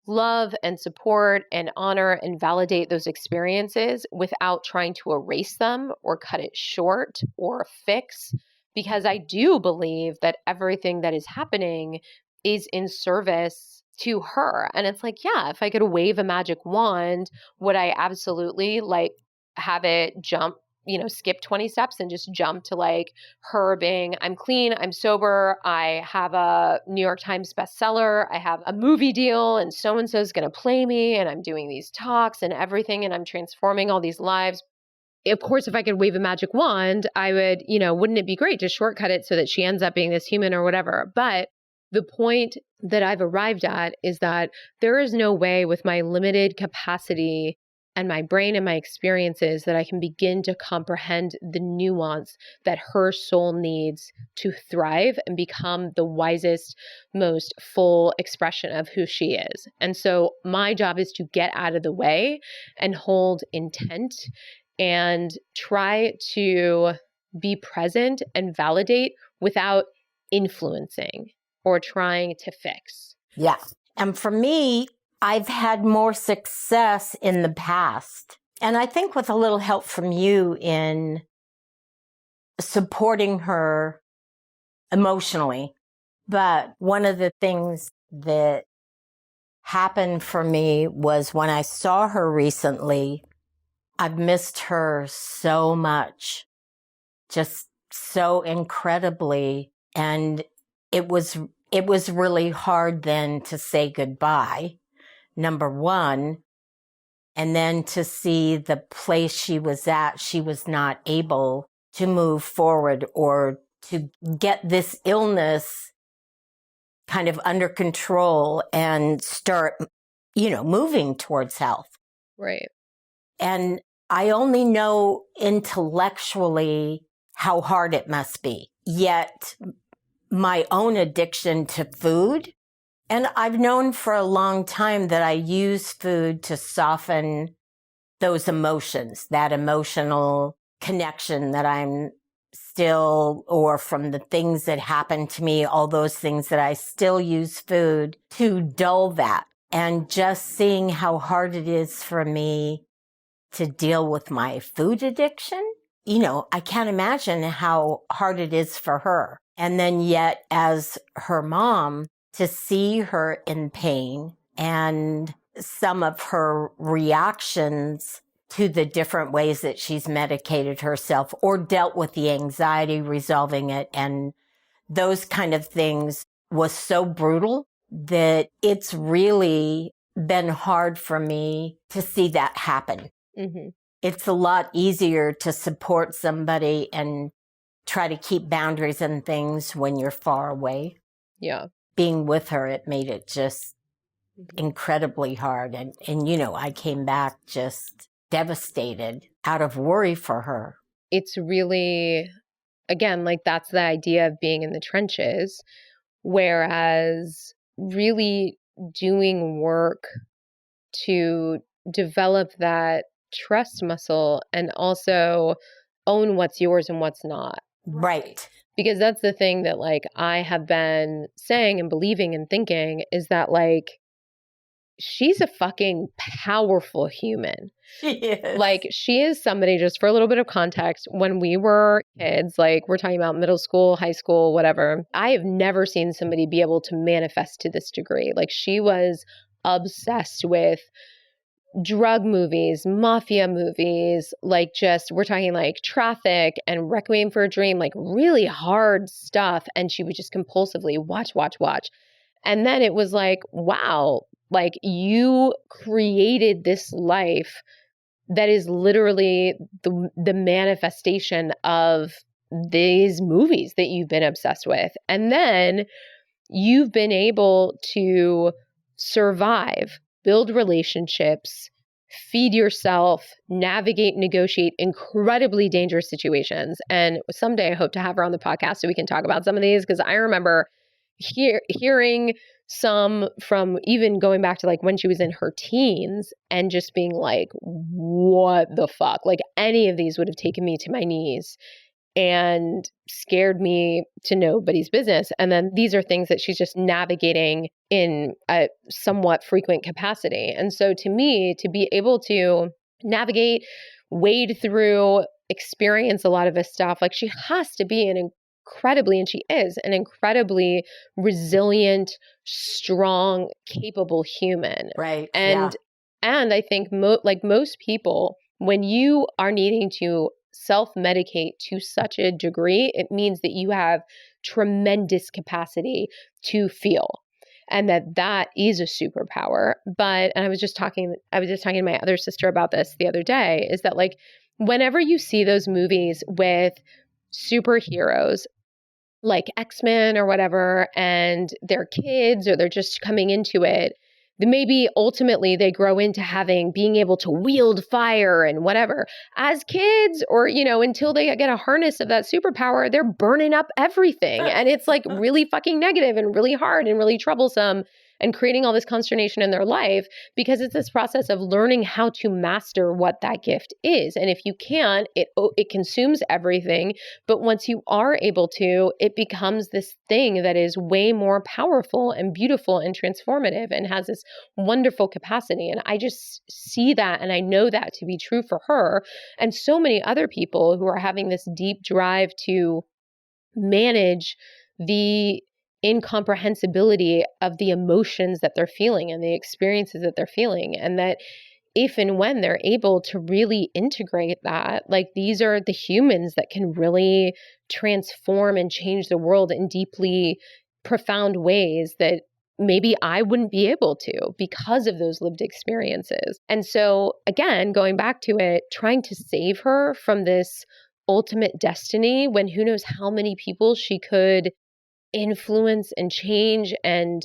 love and support and honor and validate those experiences without trying to erase them or cut it short or fix? Because I do believe that everything that is happening is in service to her. And it's like, yeah, if I could wave a magic wand, would I absolutely like have it jump, skip 20 steps and just jump to like her being, I'm clean, I'm sober, I have a New York Times bestseller, I have a movie deal, and so-and-so is going to play me, and I'm doing these talks and everything, and I'm transforming all these lives. Of course, if I could wave a magic wand, I would, wouldn't it be great to shortcut it so that she ends up being this human or whatever? But the point that I've arrived at is that there is no way with my limited capacity and my brain and my experiences that I can begin to comprehend the nuance that her soul needs to thrive and become the wisest, most full expression of who she is. And so my job is to get out of the way and hold intent and try to be present and validate without influencing or trying to fix. Yeah. And for me, I've had more success in the past. And I think with a little help from you in supporting her emotionally. But one of the things that happened for me was when I saw her recently, I've missed her so much, just so incredibly. And it was really hard then to say goodbye, number one. And then to see the place she was at, she was not able to move forward or to get this illness kind of under control and start, moving towards health. Right. And I only know intellectually how hard it must be. Yet my own addiction to food, and I've known for a long time that I use food to soften those emotions, that emotional connection that I'm still, or from the things that happened to me, all those things that I still use food to dull that. And just seeing how hard it is for me to deal with my food addiction, I can't imagine how hard it is for her. And then yet, as her mom, to see her in pain and some of her reactions to the different ways that she's medicated herself or dealt with the anxiety, resolving it, and those kind of things was so brutal that it's really been hard for me to see that happen. Mm-hmm. It's a lot easier to support somebody and try to keep boundaries and things when you're far away. Yeah. Being with her, it made it just incredibly hard. And I came back just devastated out of worry for her. It's really, again, like that's the idea of being in the trenches, whereas really doing work to develop that trust muscle and also own what's yours and what's not. Right. Because that's the thing that like I have been saying and believing and thinking is that like she's a fucking powerful human. She is. Like she is somebody, just for a little bit of context, when we were kids, like we're talking about middle school, high school, whatever, I have never seen somebody be able to manifest to this degree. Like she was obsessed with drug movies, mafia movies, like just, we're talking like Traffic and Requiem for a Dream, like really hard stuff. And she would just compulsively watch. And then it was like, wow, like you created this life that is literally the manifestation of these movies that you've been obsessed with. And then you've been able to survive, build relationships, feed yourself, navigate, negotiate incredibly dangerous situations. And someday I hope to have her on the podcast so we can talk about some of these, because I remember hearing some from even going back to like when she was in her teens and just being like, what the fuck? Like any of these would have taken me to my knees and scared me to nobody's business. And then these are things that she's just navigating in a somewhat frequent capacity. And so to me, to be able to navigate, wade through, experience a lot of this stuff, like she has to be an incredibly, and she is an incredibly resilient, strong, capable human. Right. And I think like most people, when you are needing to self-medicate to such a degree, it means that you have tremendous capacity to feel, and that is a superpower. And I was just talking to my other sister about this the other day, is that like whenever you see those movies with superheroes like X-Men or whatever, and they're kids or they're just coming into it, maybe ultimately they grow into being able to wield fire and whatever. As kids, or, until they get a harness of that superpower, they're burning up everything. And it's like really fucking negative and really hard and really troublesome and creating all this consternation in their life, because it's this process of learning how to master what that gift is. And if you can't, it consumes everything. But once you are able to, it becomes this thing that is way more powerful and beautiful and transformative and has this wonderful capacity. And I just see that, and I know that to be true for her and so many other people who are having this deep drive to manage the incomprehensibility of the emotions that they're feeling and the experiences that they're feeling. And that if and when they're able to really integrate that, like, these are the humans that can really transform and change the world in deeply profound ways that maybe I wouldn't be able to because of those lived experiences. And so again, going back to it, trying to save her from this ultimate destiny when who knows how many people she could influence and change and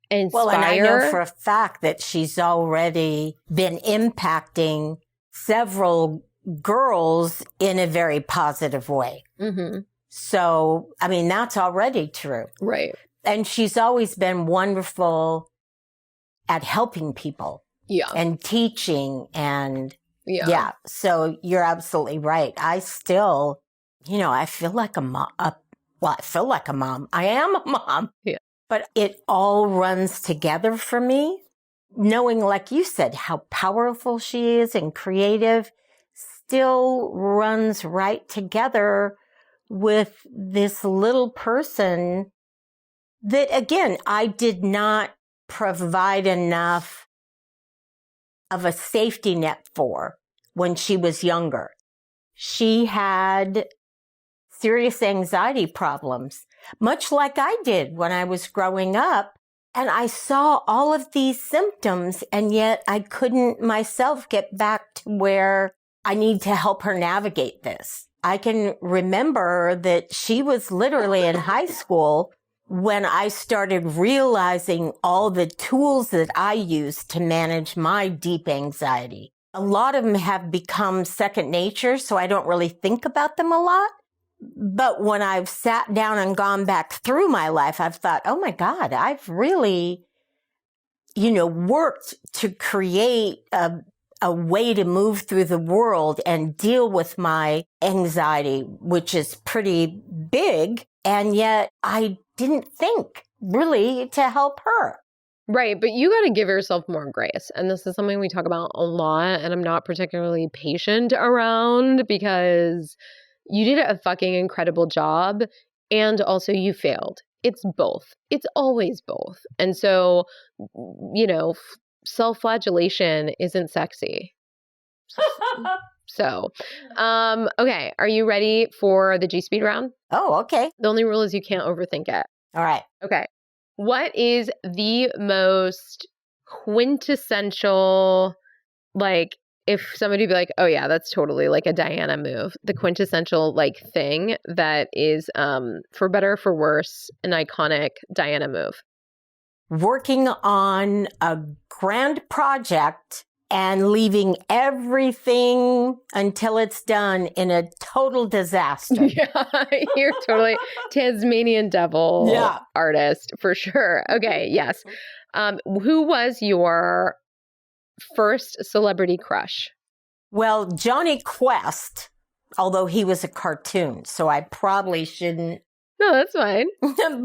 inspire. Well, and I know for a fact that she's already been impacting several girls in a very positive way. Mm-hmm. So, I mean, that's already true. Right. And she's always been wonderful at helping people. Yeah. And teaching and yeah. So you're absolutely right. I still, I feel like a mom. Well, I feel like a mom. I am a mom. Yeah. But it all runs together for me. Knowing, like you said, how powerful she is and creative still runs right together with this little person that, again, I did not provide enough of a safety net for when she was younger. She had serious anxiety problems, much like I did when I was growing up. And I saw all of these symptoms, and yet I couldn't myself get back to where I need to help her navigate this. I can remember that she was literally in high school when I started realizing all the tools that I use to manage my deep anxiety. A lot of them have become second nature, so I don't really think about them a lot. But when I've sat down and gone back through my life, I've thought, oh my God, I've really, worked to create a way to move through the world and deal with my anxiety, which is pretty big. And yet I didn't think really to help her. Right. But you got to give yourself more grace. And this is something we talk about a lot, and I'm not particularly patient around, because you did a fucking incredible job, and also you failed. It's both. It's always both. And so, self-flagellation isn't sexy. So, okay. Are you ready for the G-Speed round? Oh, okay. The only rule is you can't overthink it. All right. Okay. What is the most quintessential, like, if somebody would be like, oh yeah, that's totally like a Diana move, the quintessential like thing that is, for better or for worse, an iconic Diana move? Working on a grand project and leaving everything until it's done in a total disaster. Yeah, you're totally Tasmanian devil artist for sure. Okay, yes. Who was your first celebrity crush? Well, Johnny Quest, although he was a cartoon, so I probably shouldn't. No, that's fine.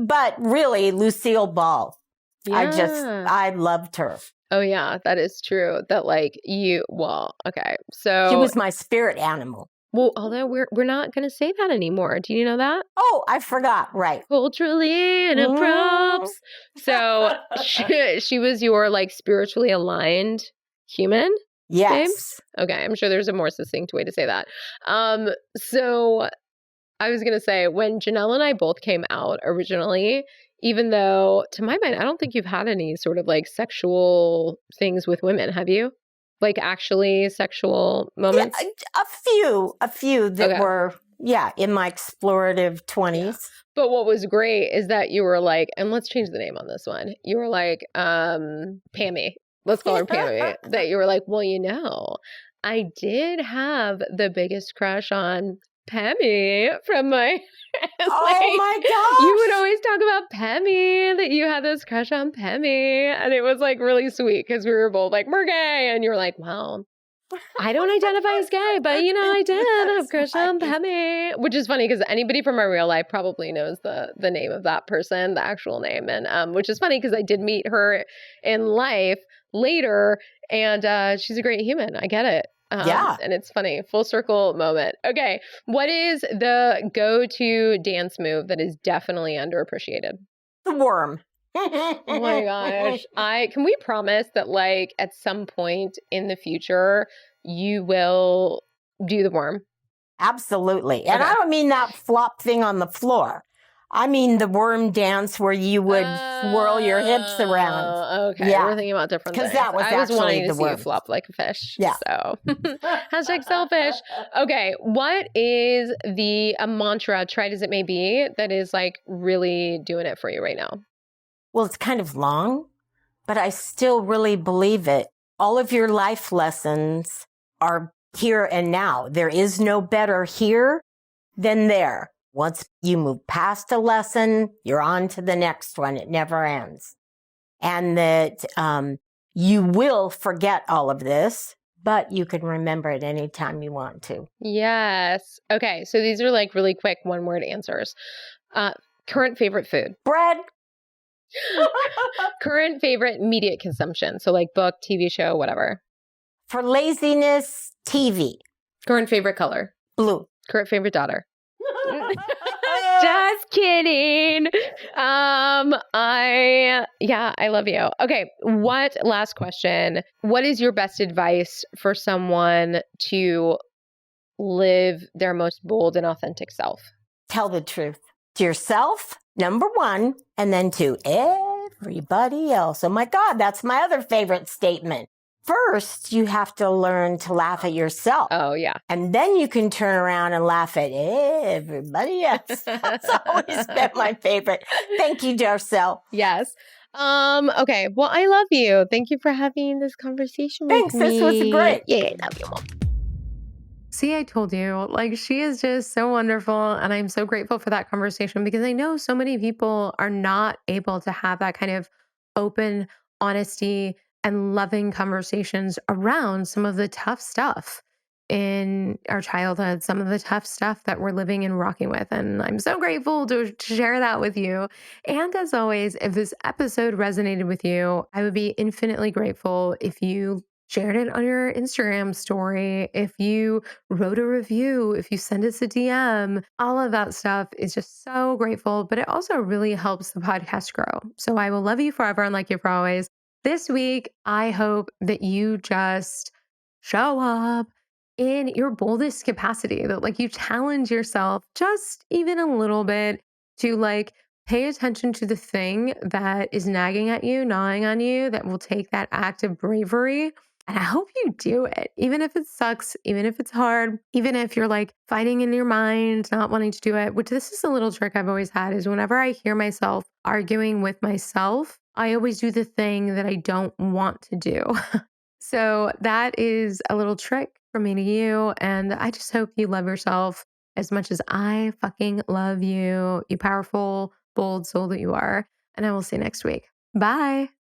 But really, Lucille Ball. Yeah. I loved her. Oh yeah, that is true. That okay. So she was my spirit animal. Well, although we're not going to say that anymore. Do you know that? Oh, I forgot. Right. Culturally inappropriate. So she was your like spiritually aligned human? Yes. Babe? Okay. I'm sure there's a more succinct way to say that. So I was going to say, when Janelle and I both came out originally, even though to my mind, I don't think you've had any sort of like sexual things with women, have you? Like actually sexual moments? Yeah, a few that were, in my explorative 20s. Yeah. But what was great is that you were like, and let's change the name on this one. You were like, Pammy. Let's call her Pammy. That you were like, well, I did have the biggest crush on Pammy from my my gosh. You would always talk about Pammy, that you had this crush on Pammy. And it was like really sweet because we were both like, we're gay. And you were like, wow. I don't identify as gay, but I did have a crush on Pammy, which is funny because anybody from my real life probably knows the name of that person, the actual name. And which is funny because I did meet her in life later and she's a great human. I get it. And it's funny. Full circle moment. Okay. What is the go-to dance move that is definitely underappreciated? The worm. Oh my gosh. Can we promise that like at some point in the future you will do the worm? Absolutely. And I don't mean that flop thing on the floor. I mean the worm dance where you would swirl your hips around. Okay. Yeah. We're thinking about different things. Because that was I was actually wanting the to see worm. you flop like a fish. Yeah. So hashtag selfish. Okay. What is a mantra, tried as it may be, that is like really doing it for you right now? Well, it's kind of long, but I still really believe it. All of your life lessons are here and now. There is no better here than there. Once you move past a lesson, you're on to the next one. It never ends. And that you will forget all of this, but you can remember it anytime you want to. Yes. Okay. So these are like really quick one-word answers. Current favorite food? Bread. Current favorite media consumption? So like book, TV show, whatever. For laziness, TV. Current favorite color? Blue. Current favorite daughter? Just kidding. I love you. Okay. Last question. What is your best advice for someone to live their most bold and authentic self? Tell the truth to yourself, number one, and then to everybody else. Oh my God, that's my other favorite statement. First, you have to learn to laugh at yourself. Oh, yeah. And then you can turn around and laugh at everybody else. That's always been my favorite. Thank you, Darcel. Yes. Okay. Well, I love you. Thank you for having this conversation with me. Thanks. This was great. Yeah, I love you, Mom. See, I told you, like, she is just so wonderful. And I'm so grateful for that conversation because I know so many people are not able to have that kind of open honesty and loving conversations around some of the tough stuff in our childhood, some of the tough stuff that we're living and rocking with. And I'm so grateful to share that with you. And as always, if this episode resonated with you, I would be infinitely grateful if you shared it on your Instagram story, if you wrote a review, if you send us a DM. All of that stuff is just so grateful, but it also really helps the podcast grow. So I will love you forever and like you for always. This week, I hope that you just show up in your boldest capacity, that like you challenge yourself just even a little bit to like pay attention to the thing that is nagging at you, gnawing on you, that will take that act of bravery. And I hope you do it, even if it sucks, even if it's hard, even if you're like fighting in your mind, not wanting to do it, which this is a little trick I've always had is whenever I hear myself arguing with myself, I always do the thing that I don't want to do. So that is a little trick from me to you. And I just hope you love yourself as much as I fucking love you, you powerful, bold soul that you are. And I will see you next week. Bye.